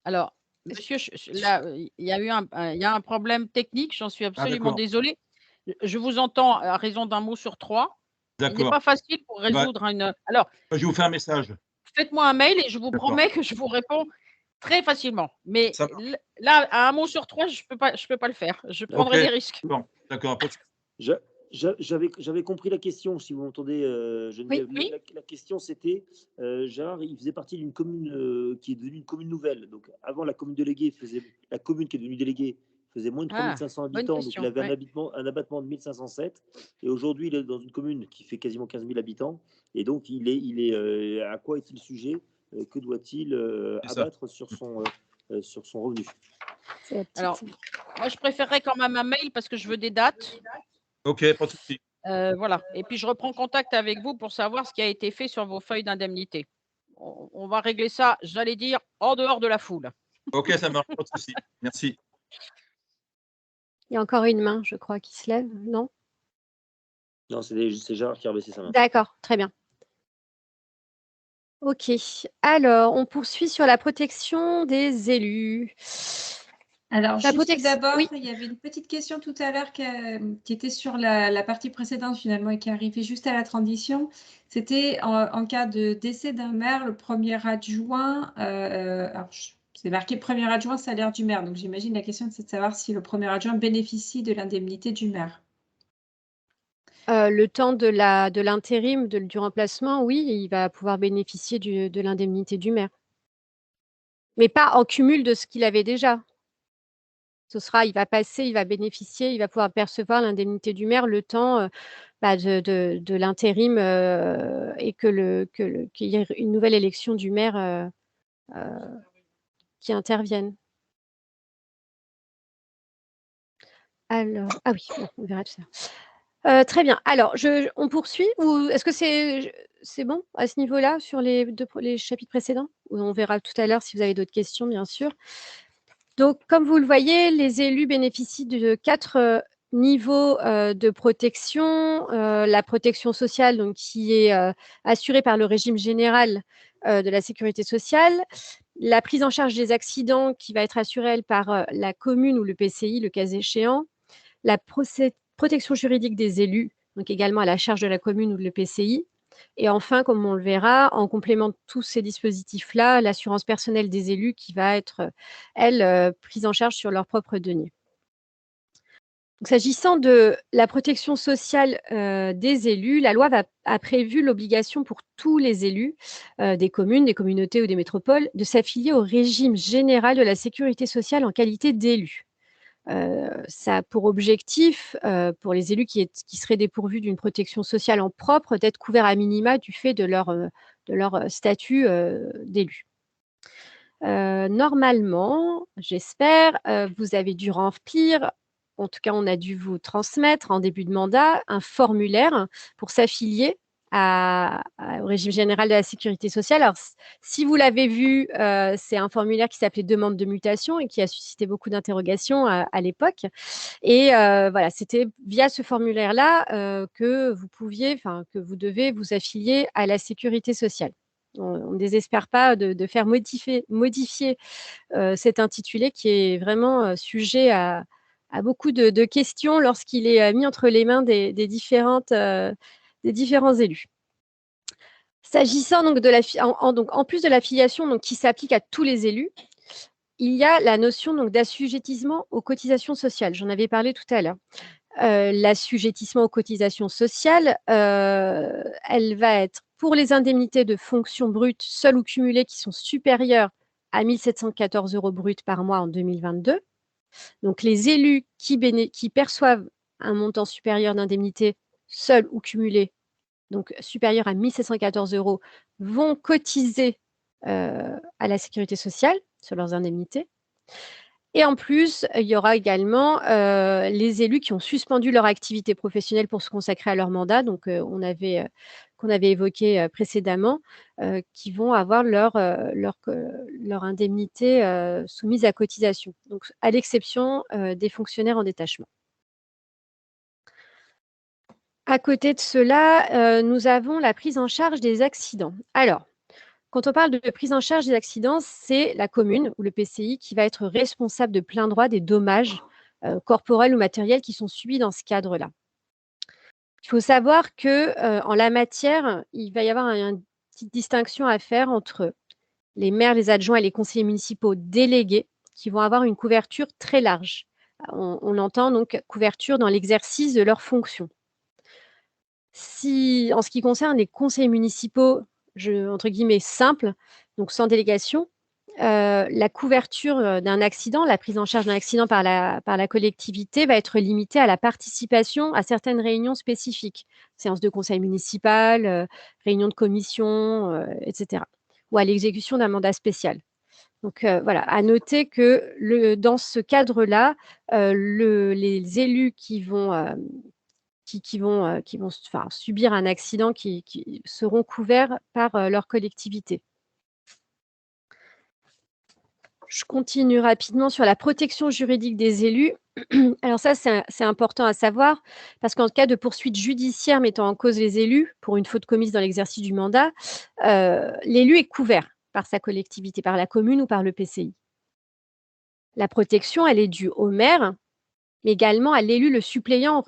A: Alors, monsieur, là, il y a un problème technique, j'en suis absolument
H: d'accord.
A: désolée. Je vous entends à raison d'un mot sur 3. Il n'est
H: D'accord.
A: pas facile pour résoudre une. Alors,
H: Je vous fais un message.
A: faites-moi un mail et je vous
H: D'accord.
A: promets que je vous réponds très facilement. Mais
H: Ça marche.
A: là, à un mot sur 3, je peux pas le faire. Je prendrai des risques.
H: Bon, d'accord.
B: J'avais compris la question, si vous m'entendez, Geneviève.
A: Oui.
B: La question, c'était, Gérard, il faisait partie d'une commune qui est devenue une commune nouvelle. Donc, avant, la commune déléguée la commune qui est devenue déléguée faisait moins de 3500
A: bonne
B: habitants.
A: question,
B: Donc, il avait
A: ouais.
B: un abattement de 1507. Et aujourd'hui, il est dans une commune qui fait quasiment 15 000 habitants. Et donc, à quoi est-il sujet? Que doit-il abattre sur son revenu?
A: Alors, moi, je préférerais quand même un mail parce que je veux des dates.
H: Ok, pas de souci.
A: Voilà. Et puis, je reprends contact avec vous pour savoir ce qui a été fait sur vos feuilles d'indemnité. On va régler ça, j'allais dire, en dehors de la foule.
H: Ok, ça marche, pas de souci. Merci.
D: Il y a encore une main, je crois, qui se lève, non?
B: Non, c'est Gérard qui a baissé sa main.
D: D'accord, très bien. Ok, alors on poursuit sur la protection des élus.
C: Alors,
D: La
C: juste
D: protection-
C: d'abord,
D: oui.
C: il y avait une petite question tout à l'heure qui était sur la partie précédente finalement et qui arrivait juste à la transition. C'était en cas de décès d'un maire, le premier adjoint, alors c'est marqué premier adjoint salaire du maire, donc j'imagine la question c'est de savoir si le premier adjoint bénéficie de l'indemnité du maire.
D: Le temps de l'intérim, du remplacement, oui, il va pouvoir bénéficier de l'indemnité du maire. Mais pas en cumul de ce qu'il avait déjà. Il va bénéficier, il va pouvoir percevoir l'indemnité du maire le temps de l'intérim et qu'il y ait une nouvelle élection du maire qui intervienne. Alors, ah oui, bon, on verra tout ça. Très bien. Alors, on poursuit ou est-ce que c'est bon à ce niveau-là sur les chapitres précédents? On verra tout à l'heure si vous avez d'autres questions, bien sûr. Donc, comme vous le voyez, les élus bénéficient de 4 niveaux de protection. La protection sociale, donc, qui est assurée par le régime général de la sécurité sociale. La prise en charge des accidents qui va être assurée, elle, par la commune ou le PCI, le cas échéant. La protection juridique des élus, donc également à la charge de la commune ou de l'EPCI. Et enfin, comme on le verra, en complément de tous ces dispositifs-là, l'assurance personnelle des élus qui va être, elle, prise en charge sur leurs propres deniers. S'agissant de la protection sociale des élus, la loi a prévu l'obligation pour tous les élus des communes, des communautés ou des métropoles de s'affilier au régime général de la sécurité sociale en qualité d'élu. Ça a pour objectif, pour les élus qui seraient dépourvus d'une protection sociale en propre, d'être couverts à minima du fait de leur statut d'élu. Normalement, j'espère, vous avez dû remplir, en tout cas on a dû vous transmettre en début de mandat, un formulaire pour s'affilier au régime général de la sécurité sociale. Alors, si vous l'avez vu, c'est un formulaire qui s'appelait demande de mutation et qui a suscité beaucoup d'interrogations à l'époque. Et voilà, c'était via ce formulaire-là que vous devez vous affilier à la sécurité sociale. On ne désespère pas de faire modifier cet intitulé qui est vraiment sujet à beaucoup de questions lorsqu'il est mis entre les mains des différents élus. S'agissant donc en plus de l'affiliation qui s'applique à tous les élus, il y a la notion d'assujettissement aux cotisations sociales. J'en avais parlé tout à l'heure. L'assujettissement aux cotisations sociales, elle va être pour les indemnités de fonction brute seules ou cumulées qui sont supérieures à 1 714 € bruts par mois en 2022. Donc, les élus qui perçoivent un montant supérieur d'indemnité seules ou cumulées, donc supérieur à 1 714 € vont cotiser à la sécurité sociale sur leurs indemnités. Et en plus, il y aura également les élus qui ont suspendu leur activité professionnelle pour se consacrer à leur mandat, donc qu'on avait évoqué précédemment, qui vont avoir leur indemnité soumise à cotisation, donc à l'exception des fonctionnaires en détachement. À côté de cela, nous avons la prise en charge des accidents. Alors, quand on parle de prise en charge des accidents, c'est la commune ou le PCI qui va être responsable de plein droit des dommages corporels ou matériels qui sont subis dans ce cadre-là. Il faut savoir qu'en la matière, il va y avoir une petite distinction à faire entre les maires, les adjoints et les conseillers municipaux délégués qui vont avoir une couverture très large. On entend donc couverture dans l'exercice de leurs fonctions. En ce qui concerne les conseillers municipaux, entre guillemets, simples, donc sans délégation, la couverture d'un accident, la prise en charge d'un accident par la collectivité va être limitée à la participation à certaines réunions spécifiques, séances de conseil municipal, réunions de commission, etc. ou à l'exécution d'un mandat spécial. Donc voilà, à noter que dans ce cadre-là, les élus qui vont subir un accident qui seront couverts par leur collectivité. Je continue rapidement sur la protection juridique des élus. Alors ça, c'est important à savoir, parce qu'en cas de poursuite judiciaire mettant en cause les élus pour une faute commise dans l'exercice du mandat, l'élu est couvert par sa collectivité, par la commune ou par le PCI. La protection, elle est due au maire, mais également à l'élu le suppléant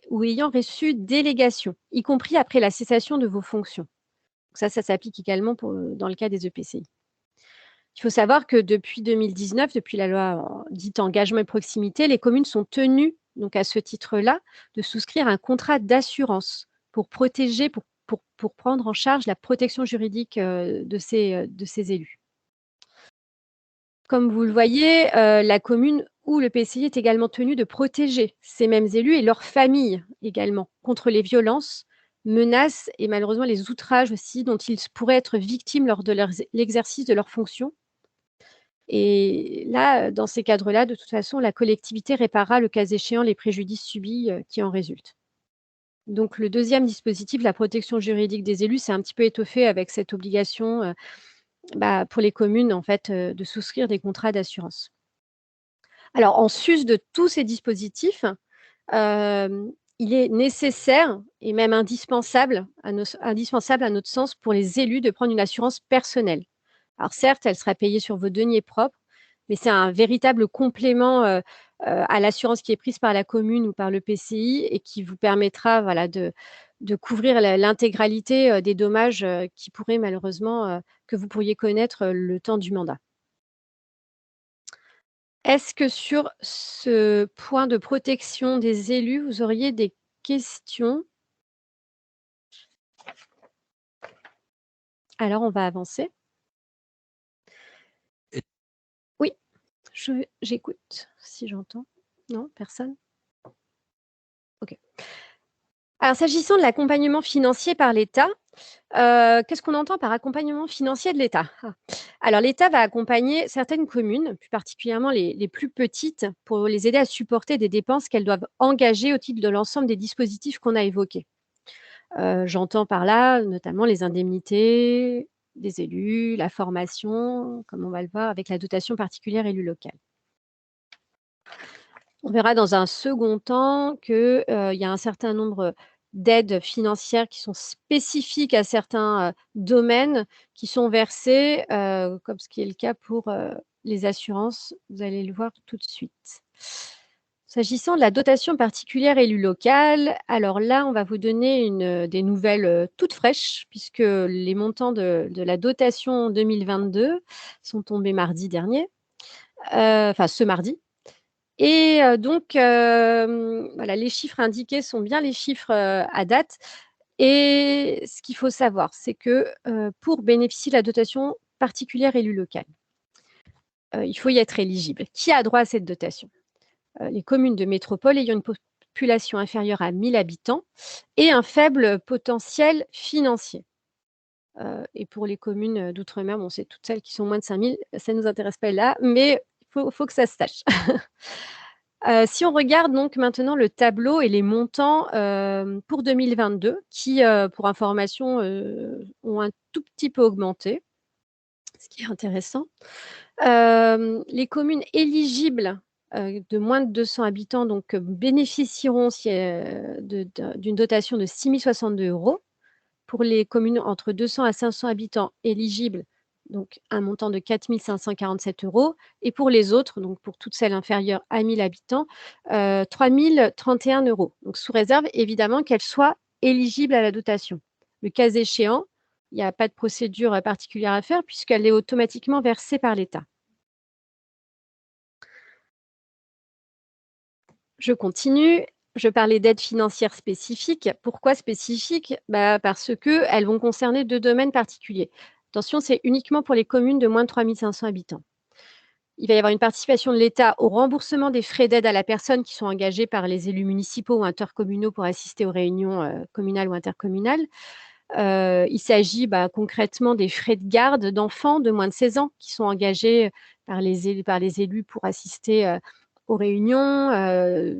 D: ou ayant reçu délégation, y compris après la cessation de vos fonctions. Ça s'applique également dans le cas des EPCI. Il faut savoir que depuis 2019, depuis la loi dite engagement et proximité, les communes sont tenues, donc à ce titre-là, de souscrire un contrat d'assurance pour protéger, pour prendre en charge la protection juridique de ces élus. Comme vous le voyez, la commune ou le PCI est également tenu de protéger ces mêmes élus et leurs familles également contre les violences, menaces et malheureusement les outrages aussi dont ils pourraient être victimes lors de l'exercice de leurs fonctions. Et là, dans ces cadres-là, de toute façon, la collectivité réparera le cas échéant les préjudices subis qui en résultent. Donc le deuxième dispositif, la protection juridique des élus, c'est un petit peu étoffé avec cette obligation pour les communes en fait, de souscrire des contrats d'assurance. Alors, en sus de tous ces dispositifs, il est nécessaire et même indispensable à notre sens pour les élus de prendre une assurance personnelle. Alors certes, elle sera payée sur vos deniers propres, mais c'est un véritable complément à l'assurance qui est prise par la commune ou par le PCI et qui vous permettra de couvrir l'intégralité des dommages qui pourraient malheureusement, que vous pourriez connaître le temps du mandat. Est-ce que sur ce point de protection des élus, vous auriez des questions? Alors, on va avancer. Oui, j'écoute, si j'entends. Non, personne? OK. Alors, s'agissant de l'accompagnement financier par l'État, qu'est-ce qu'on entend par accompagnement financier de l'État? Alors, l'État va accompagner certaines communes, plus particulièrement les plus petites, pour les aider à supporter des dépenses qu'elles doivent engager au titre de l'ensemble des dispositifs qu'on a évoqués. J'entends par là notamment les indemnités des élus, la formation, comme on va le voir avec la dotation particulière élu local. On verra dans un second temps qu'il y a un certain nombre d'aides financières qui sont spécifiques à certains domaines qui sont versées, comme ce qui est le cas pour les assurances. Vous allez le voir tout de suite. S'agissant de la dotation particulière élu local, alors là, on va vous donner des nouvelles toutes fraîches, puisque les montants de la dotation 2022 sont tombés mardi dernier, enfin ce mardi. Et donc, voilà, les chiffres indiqués sont bien les chiffres à date. Et ce qu'il faut savoir, c'est que pour bénéficier de la dotation particulière élu local, il faut y être éligible. Qui a droit à cette dotation? Les communes de métropole ayant une population inférieure à 1000 habitants et un faible potentiel financier. Et pour les communes d'outre-mer, bon, c'est toutes celles qui sont moins de 5000, ça ne nous intéresse pas là, mais il faut que ça se sache. Si on regarde donc maintenant le tableau et les montants pour 2022, qui, pour information, ont un tout petit peu augmenté, ce qui est intéressant. Les communes éligibles de moins de 200 habitants donc, bénéficieront d'une dotation de 6 062 €. Pour les communes entre 200 à 500 habitants éligibles, donc un montant de 4 547 €. Et pour les autres, donc pour toutes celles inférieures à 1000 habitants, 3 031 €. Donc sous réserve évidemment qu'elles soient éligibles à la dotation. Le cas échéant, il n'y a pas de procédure particulière à faire puisqu'elle est automatiquement versée par l'État. Je continue. Je parlais d'aides financières spécifiques. Pourquoi spécifiques? Parce qu'elles vont concerner 2 domaines particuliers. Attention, c'est uniquement pour les communes de moins de 3 500 habitants. Il va y avoir une participation de l'État au remboursement des frais d'aide à la personne qui sont engagés par les élus municipaux ou intercommunaux pour assister aux réunions communales ou intercommunales. Il s'agit concrètement des frais de garde d'enfants de moins de 16 ans qui sont engagés par les élus pour assister aux réunions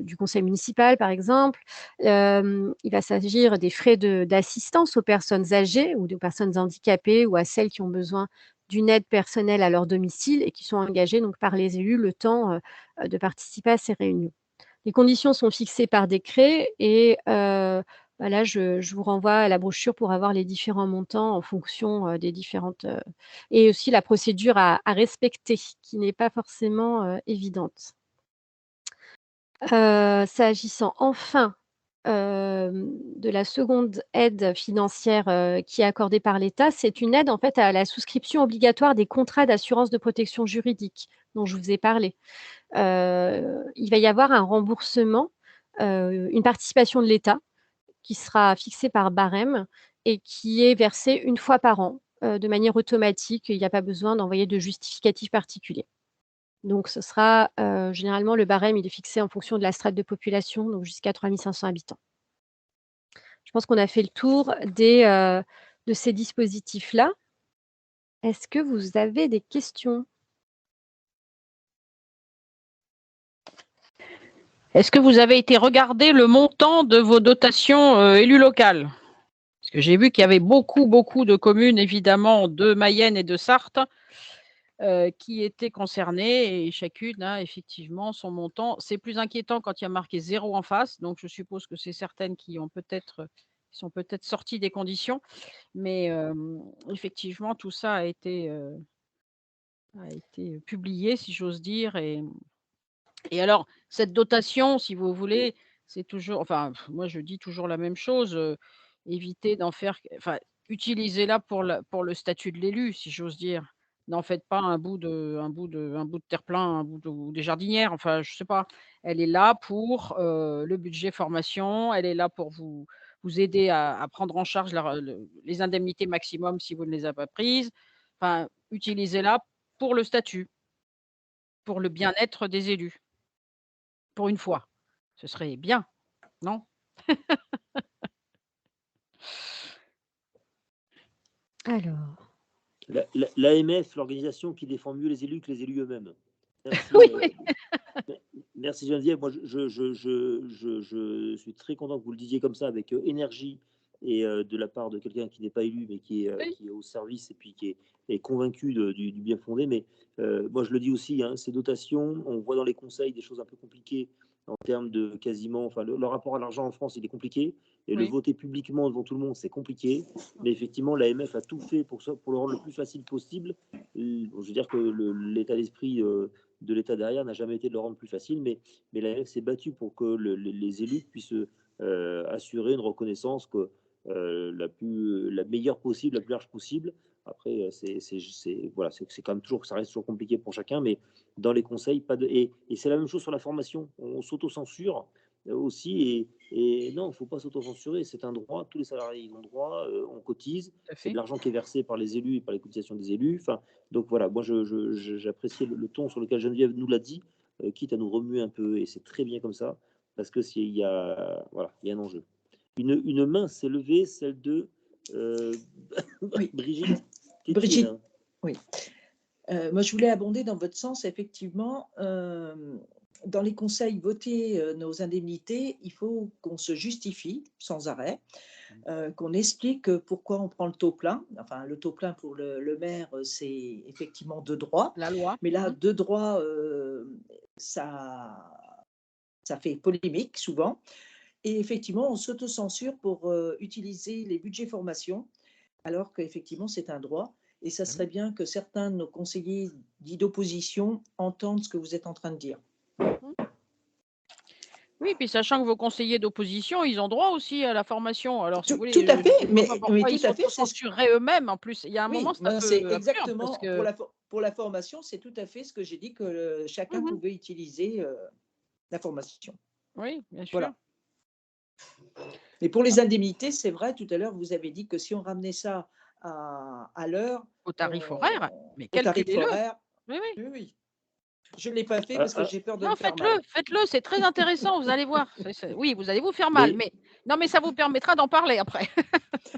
D: du conseil municipal, par exemple. Il va s'agir des frais d'assistance aux personnes âgées ou aux personnes handicapées ou à celles qui ont besoin d'une aide personnelle à leur domicile et qui sont engagées donc, par les élus le temps de participer à ces réunions. Les conditions sont fixées par décret et là, je vous renvoie à la brochure pour avoir les différents montants en fonction des différentes… et aussi la procédure à respecter, qui n'est pas forcément évidente. S'agissant enfin de la seconde aide financière qui est accordée par l'État, c'est une aide en fait à la souscription obligatoire des contrats d'assurance de protection juridique dont je vous ai parlé. Il va y avoir un remboursement, une participation de l'État qui sera fixée par barème et qui est versée une fois par an de manière automatique. Il n'y a pas besoin d'envoyer de justificatif particulier. Donc, ce sera généralement le barème, il est fixé en fonction de la strate de population, donc jusqu'à 3 500 habitants. Je pense qu'on a fait le tour de ces dispositifs-là. Est-ce que vous avez des questions?
A: Est-ce que vous avez été regarder le montant de vos dotations élus locales? Parce que j'ai vu qu'il y avait beaucoup de communes, évidemment, de Mayenne et de Sarthe, qui étaient concernées et chacune a effectivement son montant. C'est plus inquiétant quand il y a marqué 0 en face, donc je suppose que c'est certaines qui sont peut-être sorties des conditions. Mais effectivement, tout ça a été publié, si j'ose dire. Et alors, cette dotation, si vous voulez, c'est toujours, enfin, moi je dis toujours la même chose, éviter d'en faire, enfin, utilisez-la pour le statut de l'élu, si j'ose dire. n'en faites pas un bout de terre-plein, ou des jardinières, enfin, je sais pas. Elle est là pour, le budget formation, elle est là pour vous aider à prendre en charge les indemnités maximum si vous ne les avez pas prises. Enfin, utilisez-la pour le statut, pour le bien-être des élus, pour une fois. Ce serait bien, non?
D: Alors,
B: L'AMF, l'organisation qui défend mieux les élus que les élus eux-mêmes. Merci,
D: oui,
B: merci Geneviève. Moi, je suis très content que vous le disiez comme ça, avec énergie, et de la part de quelqu'un qui n'est pas élu, mais
A: Oui,
B: qui est au service, et puis qui est convaincu du bien fondé. Mais moi, je le dis aussi, hein, ces dotations, on voit dans les conseils des choses un peu compliquées en termes de quasiment. Enfin, le rapport à l'argent en France, il est compliqué. Et le
A: oui.
B: voter publiquement devant tout le monde, c'est compliqué. Mais effectivement, l'AMF a tout fait pour le rendre le plus facile possible. Je veux dire que l'état d'esprit de l'État derrière n'a jamais été de le rendre plus facile, mais l'AMF s'est battue pour que les élus puissent assurer une reconnaissance la meilleure possible, la plus large possible. Après, voilà, c'est quand même toujours, ça reste toujours compliqué pour chacun, mais dans les conseils, pas de. Et c'est la même chose sur la formation. On s'auto-censure aussi, et non, il ne faut pas s'auto-censurer. C'est un droit. Tous les salariés ils ont droit. On cotise.
A: Tout à
B: C'est de
A: fait.
B: l'argent qui est versé par les élus et par les cotisations des élus. Enfin, donc voilà, moi j'apprécie le ton sur lequel Geneviève nous l'a dit, quitte à nous remuer un peu, et c'est très bien comme ça, parce que voilà, il y a un enjeu. Une main s'est levée, celle de
I: Oui,
B: Brigitte Tétine.
I: Brigitte, oui. Moi, je voulais abonder dans votre sens, effectivement. Dans les conseils, voter nos indemnités, il faut qu'on se justifie sans arrêt, qu'on explique pourquoi on prend le taux plein. Enfin, le taux plein pour le maire, c'est effectivement de droit.
A: La loi.
I: Mais là, de droit, ça fait polémique souvent. Et effectivement, on s'autocensure pour utiliser les budgets formation, alors qu'effectivement, c'est un droit. Et ça serait bien que certains de nos conseillers dits d'opposition entendent ce que vous êtes en train de dire.
A: Oui, puis sachant que vos conseillers d'opposition, ils ont droit aussi à la formation. Alors, si vous voulez,
I: Tout à
A: je
I: fait,
A: ne vois
I: mais
A: pas pourquoi ils
I: tout à fait, c'est
A: s'autocensureraient eux-mêmes. En plus, il y a un moment,
I: oui,
A: c'est un
I: c'est
A: peu absurde parce
I: exactement
A: que.
I: pour la formation, c'est tout à fait ce que j'ai dit, que chacun
A: Mhm.
I: pouvait utiliser la formation.
A: Oui, bien sûr.
I: Voilà. Et pour les indemnités, c'est vrai, tout à l'heure, vous avez dit que si on ramenait ça à l'heure,
A: Au tarif horaire, mais
I: au tarif
A: calculez-le.
I: horaire,
A: Oui, oui.
I: oui, oui. Je ne l'ai pas fait parce que j'ai peur de
A: Non,
I: me faire mal.
A: faites-le, c'est très intéressant, vous allez voir. Oui, vous allez vous faire
B: Mais-
A: mal, mais non, mais ça vous permettra d'en parler après.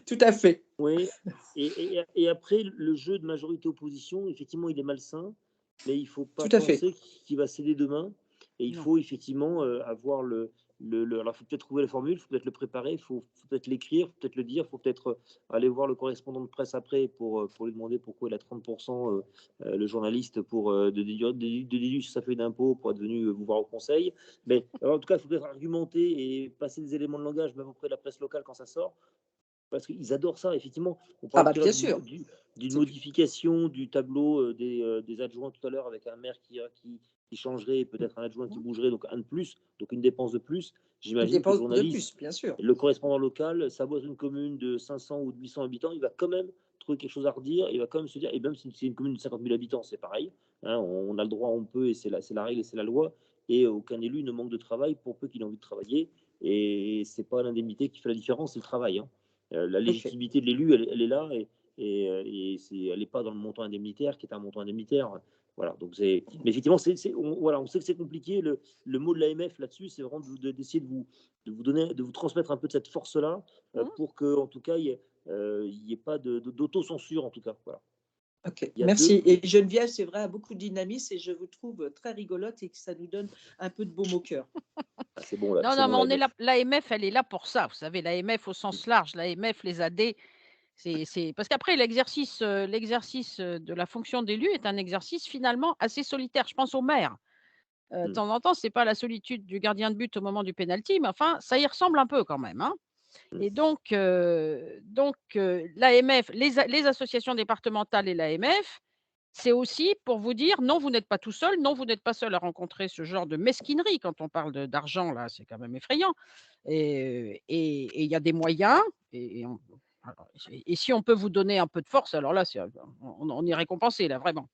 I: Tout à fait.
B: Oui, et après, le jeu de majorité-opposition, effectivement, il est malsain, mais il ne faut pas
I: Tout à fait.
B: penser qu'il va céder demain. Et il
A: Non.
B: faut effectivement avoir alors, il faut peut-être trouver la formule, il faut peut-être le préparer, il faut peut-être l'écrire, il faut peut-être le dire, il faut peut-être aller voir le correspondant de presse après pour lui demander pourquoi il a 30%, le journaliste, de déduire sur sa feuille d'impôt pour être venu vous voir au conseil. Mais alors, en tout cas, il faut peut-être argumenter et passer des éléments de langage, même auprès de la presse locale quand ça sort. Parce qu'ils adorent ça, effectivement. On
I: Ah
B: parlait
I: bah bien sûr.
B: d'une modification du tableau des adjoints tout à l'heure, avec un maire qui changerait, peut-être un adjoint qui bougerait, donc un de plus, donc une dépense de plus.
I: Une
B: J'imagine que le
I: dépense de
B: journaliste,
I: plus, bien sûr.
B: le correspondant local, ça bosse une commune de 500 ou de 800 habitants, il va quand même trouver quelque chose à redire, il va quand même se dire, et même si c'est une commune de 50 000 habitants, c'est pareil, hein, on a le droit, on peut, et c'est la règle et c'est la loi, et aucun élu ne manque de travail pour peu qu'il ait envie de travailler, et c'est pas l'indemnité qui fait la différence, c'est le travail, hein. La légitimité de l'élu, elle est là, et elle n'est pas dans le montant indemnitaire, qui est un montant indemnitaire. Voilà, donc mais effectivement, on sait que c'est compliqué. Le mot de l'AMF là-dessus, c'est vraiment d'essayer de vous transmettre un peu de cette force-là, pour que, en tout cas, il n'y ait pas d'autocensure, en tout cas. Voilà.
I: Ok, merci. Et Geneviève, c'est vrai, a beaucoup de dynamisme et je vous trouve très rigolote et que ça nous donne un peu de baume au cœur.
B: Ah, c'est bon, là.
A: Non, mais on est là, l'AMF, elle est là pour ça. Vous savez, l'AMF au sens large, l'AMF, les AD, c'est parce qu'après l'exercice de la fonction d'élu est un exercice finalement assez solitaire. Je pense au maire. De temps en temps, c'est pas la solitude du gardien de but au moment du pénalty, mais enfin, ça y ressemble un peu quand même, hein. Et donc, l'AMF, les associations départementales et l'AMF, c'est aussi pour vous dire: «Non, vous n'êtes pas tout seul, non, vous n'êtes pas seul à rencontrer ce genre de mesquinerie». Quand on parle d'argent là, c'est quand même effrayant, et il y a des moyens, et Alors, et si on peut vous donner un peu de force, alors là, on est récompensé, là, vraiment.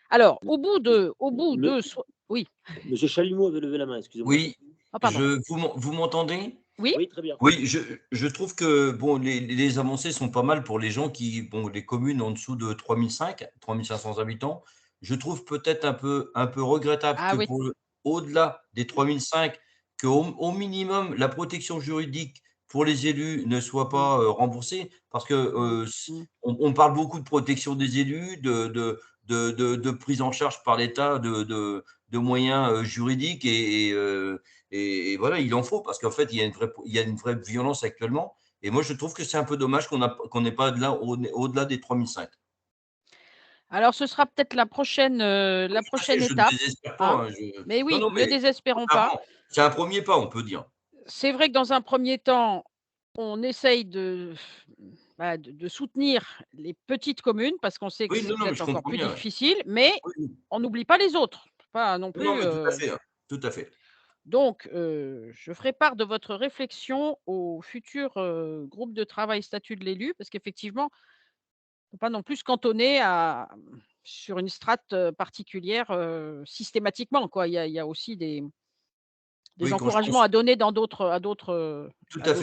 A: Alors, au bout
B: Le-
A: de oui,
B: Monsieur Chalumeau avait levé la main, excusez-moi.
J: Oui,
A: ah, pardon.
J: vous m'entendez?
A: Oui,
B: Oui, très bien.
J: Oui, je trouve que bon, les avancées sont pas mal pour les gens bon, les communes en dessous de 3500 habitants. Je trouve peut-être un peu regrettable
A: ah
J: que
A: oui,
J: au-delà des 3005, au minimum, la protection juridique pour les élus ne soit
A: mmh,
J: pas remboursée, parce que
A: mmh, mmh.
J: on parle beaucoup de protection des élus, de prise en charge par l'État de moyens juridiques et voilà, il en faut parce qu'en fait, il y a une vraie violence actuellement. Et moi, je trouve que c'est un peu dommage qu'on n'ait pas au-delà des 3005.
A: Alors ce sera peut-être
J: Oui,
A: la
J: je sais,
A: prochaine
J: je ne
A: étape,
J: désespère
A: hein.
J: pas, hein,
A: Mais
J: non,
A: oui,
J: non,
A: ne
J: mais on
A: désespérons pas.
J: apprend. C'est un premier pas, on peut dire.
A: C'est vrai que dans un premier temps, on essaye de soutenir les petites communes parce qu'on sait que
J: Oui,
A: c'est
J: non, non, mais
A: peut-être
J: je
A: encore
J: comprends
A: plus
J: bien.
A: difficile, mais
J: Oui, oui.
A: on n'oublie pas les autres. Faut pas non
J: Non, non,
A: plus,
J: mais tout à fait, hein, tout à fait.
A: donc je ferai part de votre réflexion au futur, groupe de travail statut de l'élu parce qu'effectivement, faut pas non plus se cantonner sur une strate, particulière, systématiquement, quoi. Il y a aussi des
J: Oui,
A: encouragements à donner
J: tout
A: à
J: à fait,
A: d'autres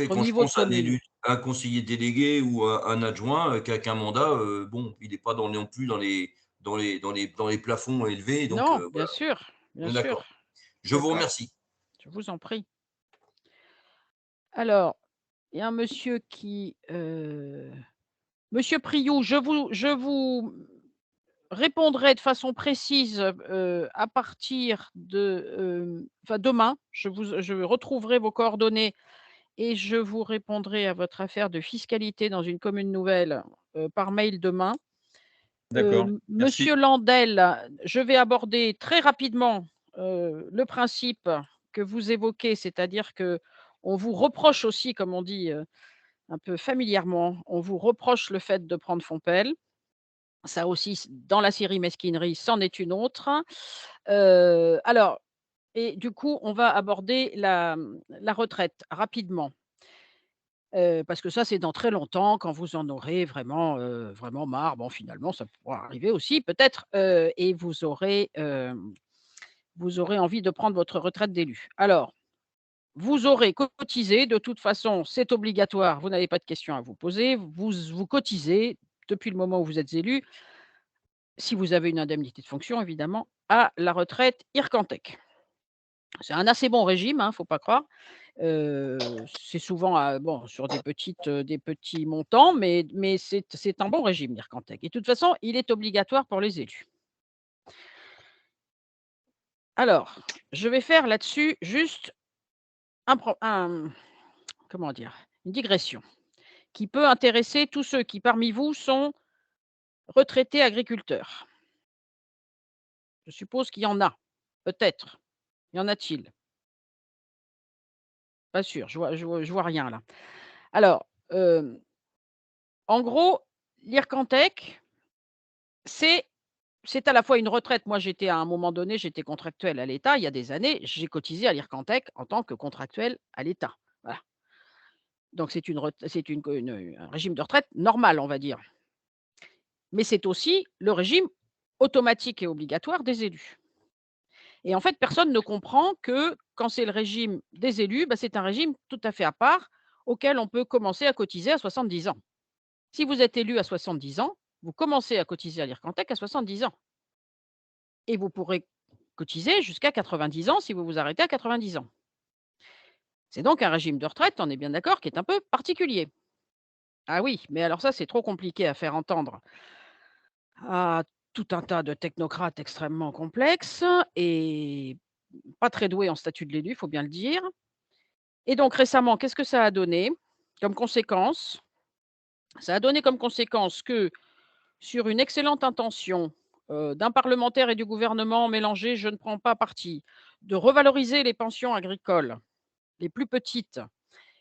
J: quand je
A: niveaux de
J: pense à un
A: communes.
J: élu, un conseiller délégué ou un adjoint qui a qu'un mandat, bon, il n'est pas non plus dans les plafonds élevés, donc
A: Non, bien
J: voilà,
A: sûr,
J: on
A: bien
J: est
A: sûr.
J: d'accord. Je vous
A: D'accord,
J: remercie.
A: je vous en prie. Alors, il y a un monsieur monsieur Priou, je vous répondrai de façon précise, à partir enfin demain. Je retrouverai vos coordonnées et je vous répondrai à votre affaire de fiscalité dans une commune nouvelle, par mail demain.
H: D'accord,
A: Monsieur
H: merci.
A: Landel, je vais aborder très rapidement, le principe que vous évoquez, c'est-à-dire que on vous reproche aussi, comme on dit, un peu familièrement, on vous reproche le fait de prendre Fontpelle. Ça aussi, dans la série mesquinerie, c'en est une autre. Alors et du coup, on va aborder la retraite rapidement. Parce que ça, c'est dans très longtemps, quand vous en aurez vraiment, vraiment marre. Bon, finalement, ça pourra arriver aussi peut-être, et vous aurez envie de prendre votre retraite d'élu. Alors, vous aurez cotisé, de toute façon, c'est obligatoire, vous n'avez pas de questions à vous poser. Vous cotisez depuis le moment où vous êtes élu, si vous avez une indemnité de fonction évidemment, à la retraite Ircantec. C'est un assez bon régime, hein, faut pas croire. C'est souvent, bon, sur des petits montants, mais c'est un bon régime, l'Ircantec et de toute façon, il est obligatoire pour les élus. Alors, je vais faire là-dessus juste comment dire? Une digression qui peut intéresser tous ceux qui, parmi vous, sont retraités agriculteurs. Je suppose qu'il y en a, peut-être. Y en a-t-il? Pas sûr, je vois rien là. Alors, en gros, l'Ircantec, c'est c'est à la fois une retraite. Moi, j'étais à un moment donné, j'étais contractuelle à l'État, il y a des années, j'ai cotisé à l'Ircantec en tant que contractuelle à l'État. Voilà. Donc c'est un régime de retraite normal, on va dire. Mais c'est aussi le régime automatique et obligatoire des élus. Et en fait, personne ne comprend que quand c'est le régime des élus, bah, c'est un régime tout à fait à part auquel on peut commencer à cotiser à 70 ans. Si vous êtes élu à 70 ans, vous commencez à cotiser à l'Ircantec à 70 ans et vous pourrez cotiser jusqu'à 90 ans si vous vous arrêtez à 90 ans. C'est donc un régime de retraite, on est bien d'accord, qui est un peu particulier. Ah oui, mais alors ça, c'est trop compliqué à faire entendre à tout un tas de technocrates extrêmement complexes et pas très doués en statut de l'élu, il faut bien le dire. Et donc récemment, qu'est-ce que ça a donné comme conséquence? Ça a donné comme conséquence que, sur une excellente intention, d'un parlementaire et du gouvernement mélangés, je ne prends pas parti, de revaloriser les pensions agricoles, les plus petites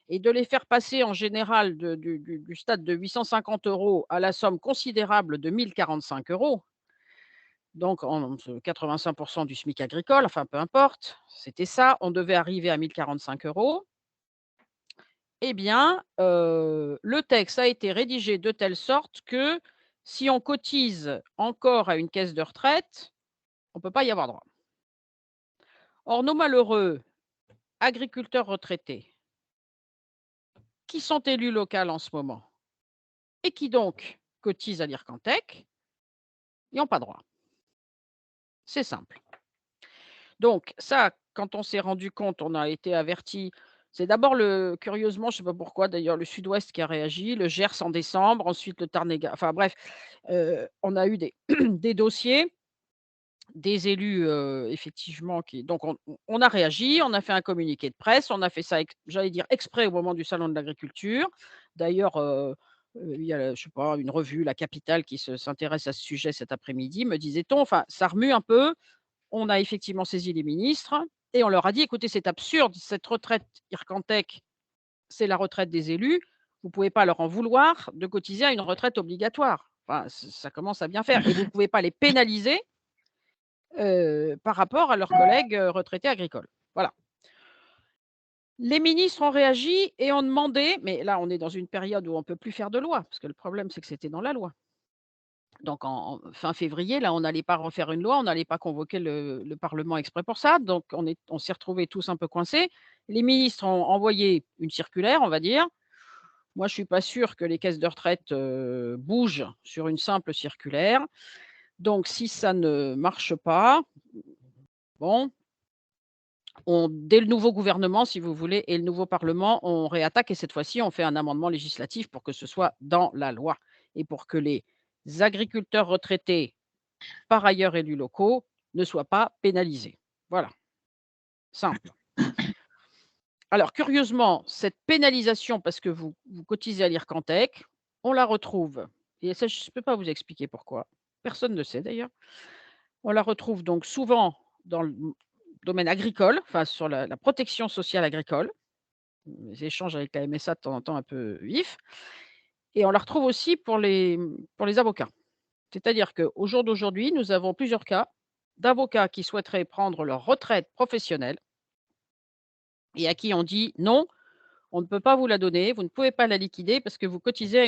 A: et de les faire passer en général du stade de 850 € à la somme considérable de 1 045 €, donc en 85 du SMIC agricole, enfin peu importe, c'était ça, on devait arriver à 1 045 €. eh bien, le texte a été rédigé de telle sorte que si on cotise encore à une caisse de retraite, on ne peut pas y avoir droit. Or, nos malheureux agriculteurs retraités, qui sont élus locaux en ce moment et qui donc cotisent à l'Ircantec, ils n'ont pas droit. C'est simple. Donc ça, quand on s'est rendu compte, on a été avertis. C'est d'abord curieusement, je ne sais pas pourquoi d'ailleurs, le Sud-Ouest qui a réagi, le Gers en décembre, ensuite le Tarn-et-Garonne. Enfin bref, on a eu des des dossiers, des élus, effectivement qui donc on a réagi, on a fait un communiqué de presse, on a fait ça j'allais dire exprès au moment du salon de l'agriculture. D'ailleurs, il y a, je sais pas, une revue, La Capitale, qui s'intéresse à ce sujet cet après-midi, me disait-on. Enfin, ça remue un peu. On a effectivement saisi les ministres et on leur a dit: «Écoutez, c'est absurde, cette retraite Ircantec, c'est la retraite des élus. Vous ne pouvez pas leur en vouloir de cotiser à une retraite obligatoire. Enfin, ça commence à bien faire et vous ne pouvez pas les pénaliser, par rapport à leurs collègues, retraités agricoles». Voilà. Les ministres ont réagi et ont demandé, mais là, on est dans une période où on ne peut plus faire de loi, parce que le problème, c'est que c'était dans la loi. Donc en fin février, là, on n'allait pas refaire une loi, on n'allait pas convoquer le parlement exprès pour ça. Donc on s'est retrouvés tous un peu coincés. Les ministres ont envoyé une circulaire, on va dire. Moi, je suis pas sûre que les caisses de retraite, bougent sur une simple circulaire. Donc si ça ne marche pas, bon, dès le nouveau gouvernement, si vous voulez, et le nouveau parlement, on réattaque et cette fois-ci, on fait un amendement législatif pour que ce soit dans la loi et pour que les agriculteurs retraités, par ailleurs élus locaux, ne soient pas pénalisés. Voilà, simple. Alors curieusement, cette pénalisation parce que vous cotisez à l'Ircantec, on la retrouve et ça, je ne peux pas vous expliquer pourquoi. Personne ne sait d'ailleurs. On la retrouve donc souvent dans le domaine agricole, enfin sur la protection sociale agricole. Les échanges avec la MSA de temps en temps un peu vifs et on la retrouve aussi pour les avocats. C'est-à-dire qu'au jour d'aujourd'hui, nous avons plusieurs cas d'avocats qui souhaiteraient prendre leur retraite professionnelle et à qui on dit: «Non, on ne peut pas vous la donner, vous ne pouvez pas la liquider parce que vous cotisez à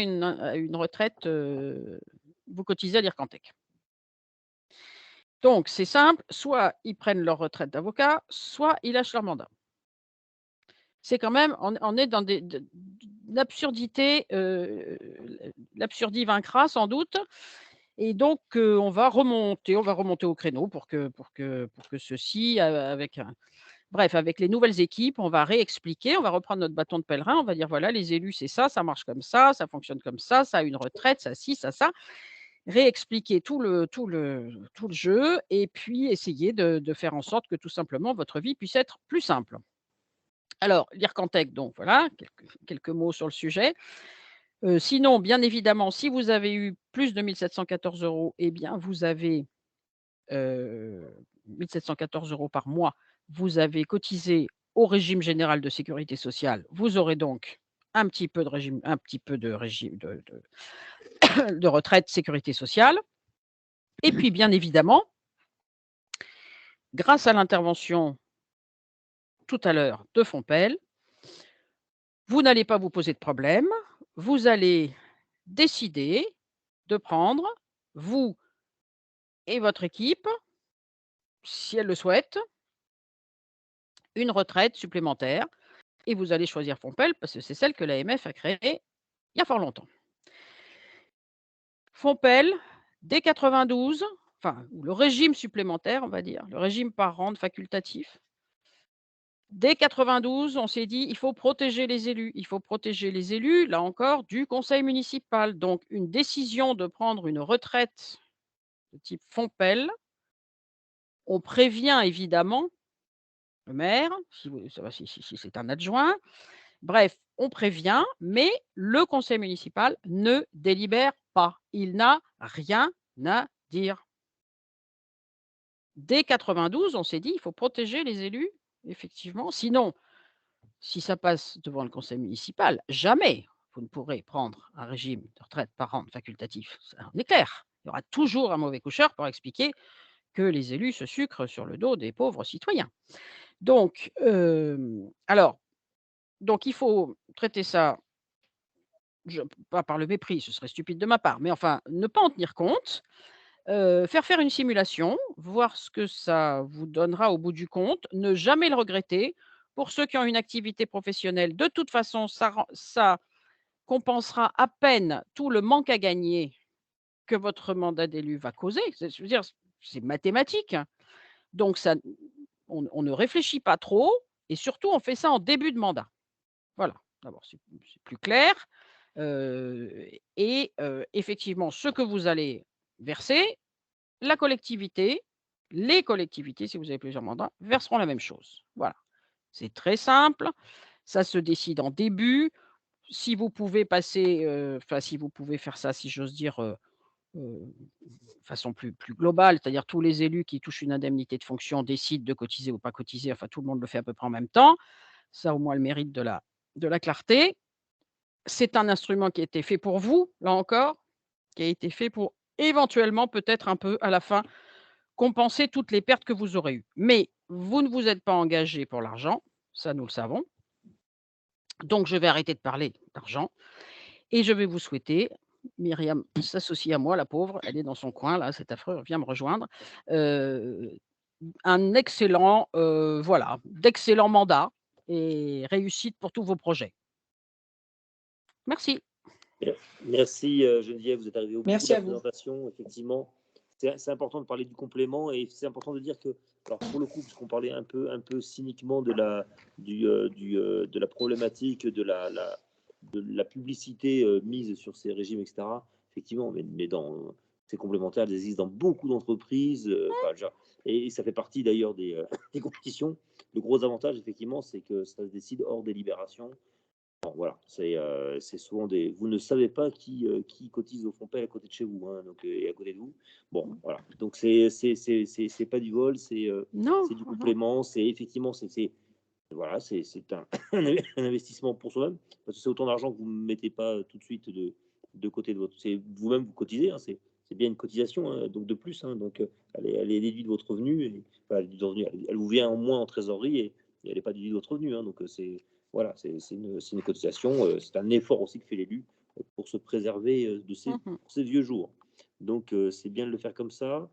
A: une retraite, vous cotisez à l'Ircantec». Donc c'est simple, soit ils prennent leur retraite d'avocat, soit ils lâchent leur mandat. C'est quand même on est dans l'absurdité, l'absurdie vaincra sans doute et donc on va remonter au créneau pour que ceci, avec un bref, avec les nouvelles équipes, on va réexpliquer, on va reprendre notre bâton de pèlerin, on va dire: «Voilà, les élus, c'est ça marche comme ça fonctionne comme ça a une retraite, ça ci, ça». Réexpliquer tout le jeu et puis essayer de faire en sorte que tout simplement votre vie puisse être plus simple. Alors l'Ircantec, donc voilà, quelques mots sur le sujet. Sinon, bien évidemment, si vous avez eu plus de 1 714 €, eh bien vous avez, 1 714 € par mois, vous avez cotisé au régime général de sécurité sociale. Vous aurez donc un petit peu de régime de retraite sécurité sociale et puis bien évidemment, grâce à l'intervention tout à l'heure de Fompel, vous n'allez pas vous poser de problème. Vous allez décider de prendre, vous et votre équipe, si elle le souhaite, une retraite supplémentaire et vous allez choisir Fompel parce que c'est celle que l'AMF a créée il y a fort longtemps. Fompel, dès 92, enfin, ou le régime supplémentaire, on va dire, le régime par rente facultatif. Dès 92, on s'est dit: «Il faut protéger les élus». Il faut protéger les élus, là encore, du conseil municipal. Donc une décision de prendre une retraite de type Fompel, on prévient évidemment le maire, si c'est un adjoint. Bref, on prévient, mais le conseil municipal ne délibère pas. Il n'a rien à dire. Dès 92, on s'est dit: «Il faut protéger les élus», effectivement. Sinon, si ça passe devant le conseil municipal, jamais vous ne pourrez prendre un régime de retraite par rente facultatif. Ça, on est clair. Il y aura toujours un mauvais coucheur pour expliquer que les élus se sucrent sur le dos des pauvres citoyens. Donc, alors Donc il faut traiter ça, pas par le mépris, ce serait stupide de ma part, mais enfin, ne pas en tenir compte, faire une simulation, voir ce que ça vous donnera au bout du compte, ne jamais le regretter. Pour ceux qui ont une activité professionnelle, de toute façon, ça compensera à peine tout le manque à gagner que votre mandat d'élu va causer. Je veux dire, c'est mathématique, hein. Donc ça, on ne réfléchit pas trop et surtout on fait ça en début de mandat. Voilà, d'abord c'est plus clair, effectivement ce que vous allez verser, la collectivité, les collectivités, si vous avez plusieurs mandats, verseront la même chose. Voilà, c'est très simple, ça se décide en début. Si vous pouvez passer, si vous pouvez faire ça, si j'ose dire, de façon plus globale, c'est-à-dire tous les élus qui touchent une indemnité de fonction décident de cotiser ou pas cotiser, enfin tout le monde le fait à peu près en même temps. Ça, au moins, le mérite de la clarté. C'est un instrument qui a été fait pour vous, là encore, qui a été fait pour éventuellement, peut-être un peu à la fin, compenser toutes les pertes que vous aurez eues. Mais vous ne vous êtes pas engagé pour l'argent, ça nous le savons. Donc je vais arrêter de parler d'argent et je vais vous souhaiter, Myriam s'associe à moi, la pauvre, elle est dans son coin là, c'est affreux, elle vient me rejoindre, un excellent, d'excellents mandats et réussite pour tous vos projets. Merci.
B: Merci Geneviève, vous êtes arrivée au bout de
I: Merci
B: la
I: à vous.
B: présentation. Effectivement, c'est important de parler du complément et c'est important de dire que, alors pour le coup, puisqu'on parlait un peu cyniquement de la problématique de la publicité mise sur ces régimes, etc. Effectivement, mais dans ces complémentaires, elles existent dans beaucoup d'entreprises. Et ça fait partie d'ailleurs des compétitions. Le gros avantage, effectivement, c'est que ça se décide hors délibération. Bon, voilà, c'est souvent vous ne savez pas qui cotise au Fompel à côté de chez vous, hein, donc, et à côté de vous. Bon, voilà. Donc c'est pas du vol,
A: Non,
B: c'est du complément, c'est effectivement, voilà, c'est un investissement pour soi-même, parce que c'est autant d'argent que vous ne mettez pas tout de suite de côté de votre. C'est vous-même, vous cotisez, hein, c'est bien une cotisation, hein, donc de plus, hein, donc elle est déduite de votre revenu, elle vous vient en moins en trésorerie et elle n'est pas déduite de votre revenu, hein, donc voilà, c'est une cotisation, c'est un effort aussi que fait l'élu pour se préserver de ces vieux jours. Donc c'est bien de le faire comme ça.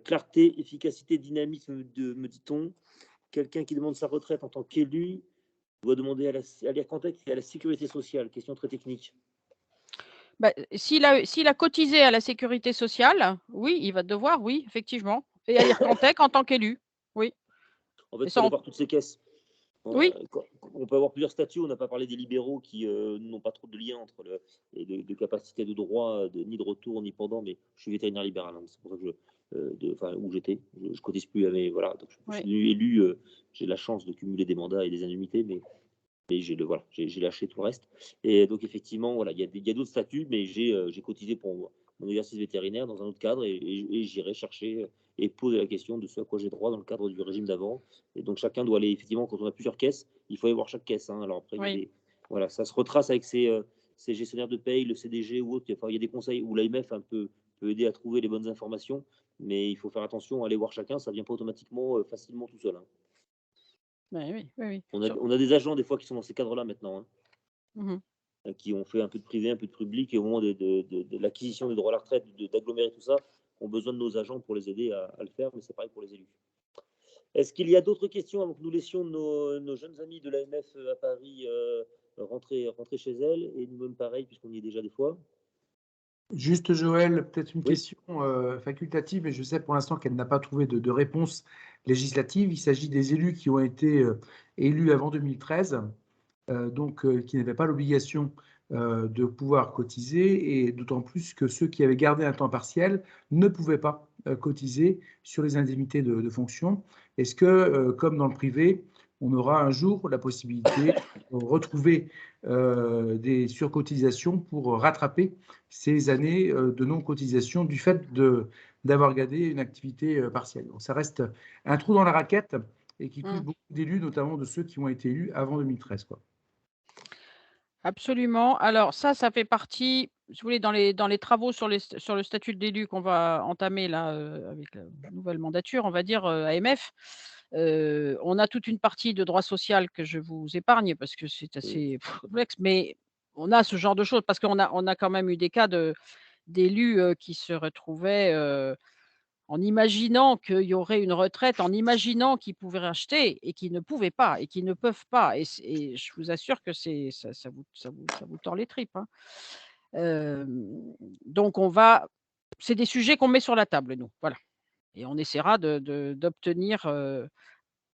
B: Clarté, efficacité, dynamisme, me dit-on. Quelqu'un qui demande sa retraite en tant qu'élu doit demander à l'IRCANTEC et à la sécurité sociale. Question très technique.
A: Bah, s'il a cotisé à la sécurité sociale, oui, il va devoir, oui, effectivement. Et à l'IRCANTEC en tant qu'élu, oui.
B: En fait,
A: Et
B: il
A: ça,
B: faut avoir toutes ces caisses.
A: Oui.
B: On peut avoir plusieurs statuts. On n'a pas parlé des libéraux qui n'ont pas trop de lien entre de capacité de droit, ni de retour, ni pendant. Mais je suis vétérinaire libéral, hein, c'est pour ça que où j'étais. Je cotise plus, mais voilà. Donc, je suis devenu élu. J'ai la chance de cumuler des mandats et des annuités, mais j'ai lâché tout le reste. Et donc effectivement, voilà, il y a d'autres statuts, mais j'ai cotisé pour mon exercice vétérinaire dans un autre cadre et j'irai chercher et poser la question de ce à quoi j'ai droit dans le cadre du régime d'avant. Et donc chacun doit aller, effectivement, quand on a plusieurs caisses, il faut aller voir chaque caisse, hein. Alors après, voilà, ça se retrace avec ces gestionnaires de paye, le CDG ou autre. Enfin, il y a des conseils où l'AMF peut aider à trouver les bonnes informations, mais il faut faire attention à aller voir chacun, ça ne vient pas automatiquement facilement tout seul, hein.
A: Oui.
B: On a des agents des fois qui sont dans ces cadres-là maintenant, hein.
A: Mmh.
B: Qui ont fait un peu de privé, un peu de public, et au moment de l'acquisition des droits à la retraite, d'agglomérer tout ça, ont besoin de nos agents pour les aider à le faire, mais c'est pareil pour les élus. Est-ce qu'il y a d'autres questions avant que nous laissions nos jeunes amis de l'AMF à Paris rentrer chez elles, et nous-mêmes pareil, puisqu'on y est déjà des fois?
K: Juste Joël, peut-être une question facultative, et je sais pour l'instant qu'elle n'a pas trouvé de réponse législative. Il s'agit des élus qui ont été élus avant 2013, qui n'avaient pas l'obligation de pouvoir cotiser, et d'autant plus que ceux qui avaient gardé un temps partiel ne pouvaient pas cotiser sur les indemnités de fonction. Est-ce que, comme dans le privé, on aura un jour la possibilité de retrouver des surcotisations pour rattraper ces années de non-cotisation du fait d'avoir gardé une activité partielle? Donc, ça reste un trou dans la raquette et qui touche beaucoup d'élus, notamment de ceux qui ont été élus avant 2013, quoi.
A: Absolument. Alors ça fait partie, si vous voulez, dans les travaux sur le statut de l'élu qu'on va entamer là, avec la nouvelle mandature, on va dire, AMF. On a toute une partie de droit social que je vous épargne parce que c'est assez complexe, mais on a ce genre de choses parce qu'on a quand même eu des cas d'élus, qui se retrouvaient, en imaginant qu'il y aurait une retraite, en imaginant qu'ils pouvaient racheter et qui ne pouvaient pas et qui ne peuvent pas et je vous assure que ça vous tord les tripes, hein. Donc c'est des sujets qu'on met sur la table nous, voilà et on essaiera d'obtenir,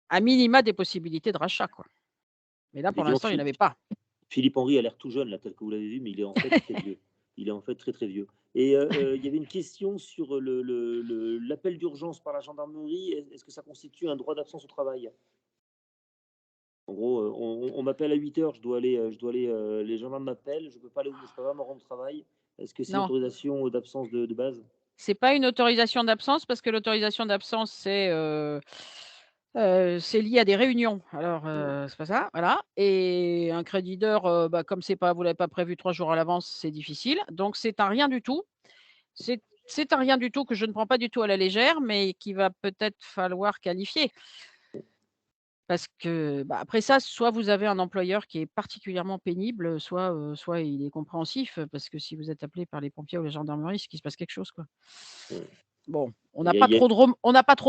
A: à minima des possibilités de rachat, quoi. Mais là, pour
B: Effectivement,
A: l'instant, il n'y en avait pas.
B: Philippe Henry a l'air tout jeune, là, tel que vous l'avez vu, mais il est en fait très vieux. Il est en fait très, très vieux. Et il y avait une question sur l'appel d'urgence par la gendarmerie. Est-ce que ça constitue un droit d'absence au travail? En gros, on m'appelle à 8h, les gendarmes m'appellent, je ne peux pas me rendre au travail. Est-ce que c'est une
A: Non.
B: autorisation d'absence de base?
A: C'est pas une autorisation d'absence parce que l'autorisation d'absence, c'est lié à des réunions. Alors, c'est pas ça, voilà et un créditeur, comme vous l'avez pas prévu 3 jours à l'avance, c'est difficile. Donc c'est un rien du tout. C'est un rien du tout que je ne prends pas du tout à la légère, mais qu'il va peut-être falloir qualifier. Parce que, après ça, soit vous avez un employeur qui est particulièrement pénible, soit il est compréhensif, parce que si vous êtes appelé par les pompiers ou la gendarmerie, c'est qu'il se passe quelque chose, quoi. Bon, on n'a
B: Il y a-
A: pas
B: il y a-
A: trop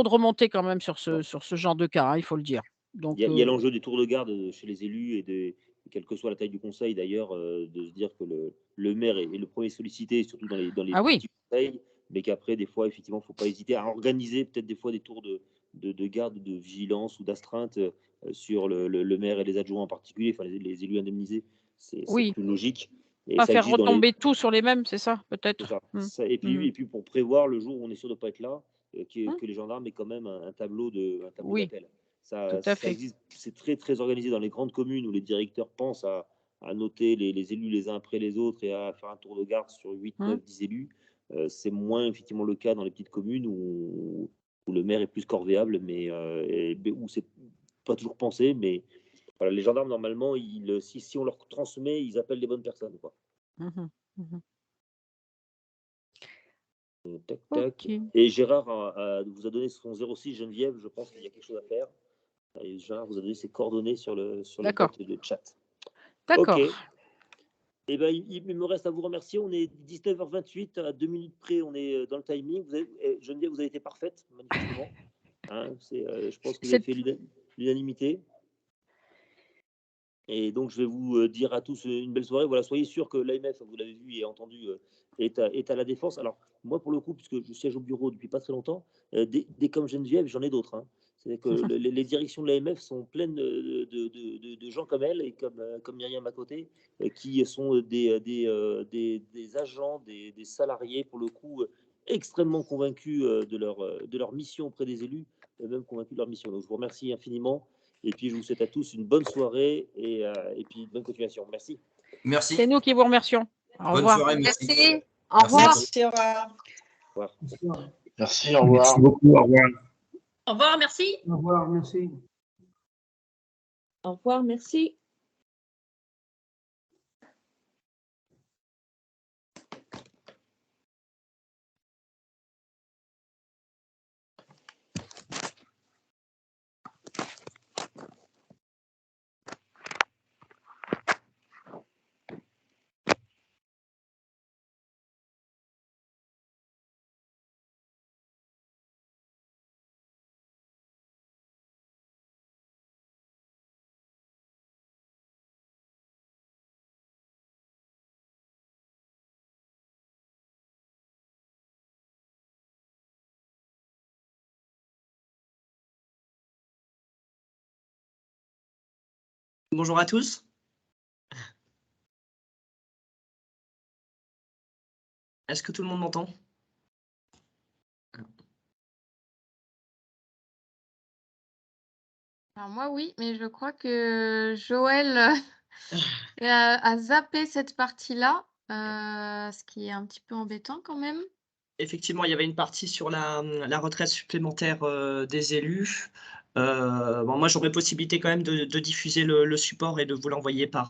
A: de remontées quand même sur ce genre de cas, hein, il faut le dire. Donc,
B: Il y a l'enjeu des tours de garde chez les élus et quelle que soit la taille du conseil d'ailleurs, de se dire que le maire est le premier sollicité, surtout dans les
A: Ah oui.
B: petits conseils, mais qu'après, des fois, effectivement, il ne faut pas hésiter à organiser peut-être des fois des tours de garde, de vigilance ou d'astreinte sur le maire et les adjoints en particulier, enfin les élus indemnisés, c'est
A: Oui.
B: plus logique. Et
A: Pas
B: ça
A: faire
B: existe dans les.
A: retomber tout sur les mêmes, c'est ça,
B: C'est
A: peut-être?
B: ça.
A: Mmh.
B: Et
A: Mmh.
B: puis pour prévoir le jour où on est sûr de ne pas être là,
A: Mmh.
B: que les gendarmes aient quand même un tableau
A: Oui,
B: d'appel.
A: tout à
B: Ça
A: fait.
B: existe, c'est très, très organisé dans les grandes communes où les directeurs pensent à noter les élus les uns après les autres et à faire un tour de garde sur 8,
A: Mmh.
B: 9, 10 élus. C'est moins effectivement le cas dans les petites communes où le maire est plus corvéable, mais où c'est pas toujours pensé. Mais voilà, les gendarmes, normalement, si on leur transmet, ils appellent les bonnes personnes, quoi.
A: Mmh. Mmh.
B: Tac, tac.
A: OK.
B: Et Gérard vous a donné son 06 Geneviève, je pense qu'il y a quelque chose à faire. Et Gérard vous a donné ses coordonnées sur le
A: D'accord.
B: bot de chat.
A: D'accord.
B: Ok. Eh ben, il me reste à vous remercier. On est 19h28, à 2 minutes près, on est dans le timing. Geneviève, vous avez été parfaite, manifestement. Hein, je pense que vous avez fait l'unanimité. Et donc, je vais vous dire à tous une belle soirée. Voilà, soyez sûrs que l'AMF, vous l'avez vu et entendu, est à la défense. Alors, moi, pour le coup, puisque je siège au bureau depuis pas très longtemps, des comme Geneviève, j'en ai d'autres. Hein. C'est-à-dire que les directions de l'AMF sont pleines de gens comme elle et comme Myriam à côté, qui sont des agents, des salariés, pour le coup, extrêmement convaincus de leur mission auprès des élus, et même convaincus de leur mission. Donc, je vous remercie infiniment. Et puis, je vous souhaite à tous une bonne soirée et puis une bonne continuation. Merci.
J: Merci.
A: C'est nous qui vous remercions. Au
J: Bonne
A: revoir.
J: soirée, merci.
D: Merci. Au revoir.
I: Merci, au revoir.
B: Au revoir.
L: Merci, au revoir.
K: Merci beaucoup, au revoir.
C: Au revoir, merci.
K: Au revoir, merci.
I: Au revoir, merci.
M: Bonjour à tous. Est-ce que tout le monde m'entend?
N: Alors moi oui, mais je crois que Joël a zappé cette partie-là, ce qui est un petit peu embêtant quand même.
M: Effectivement, il y avait une partie sur la retraite supplémentaire des élus. Bon, moi, j'aurais possibilité quand même de diffuser le support et de vous l'envoyer par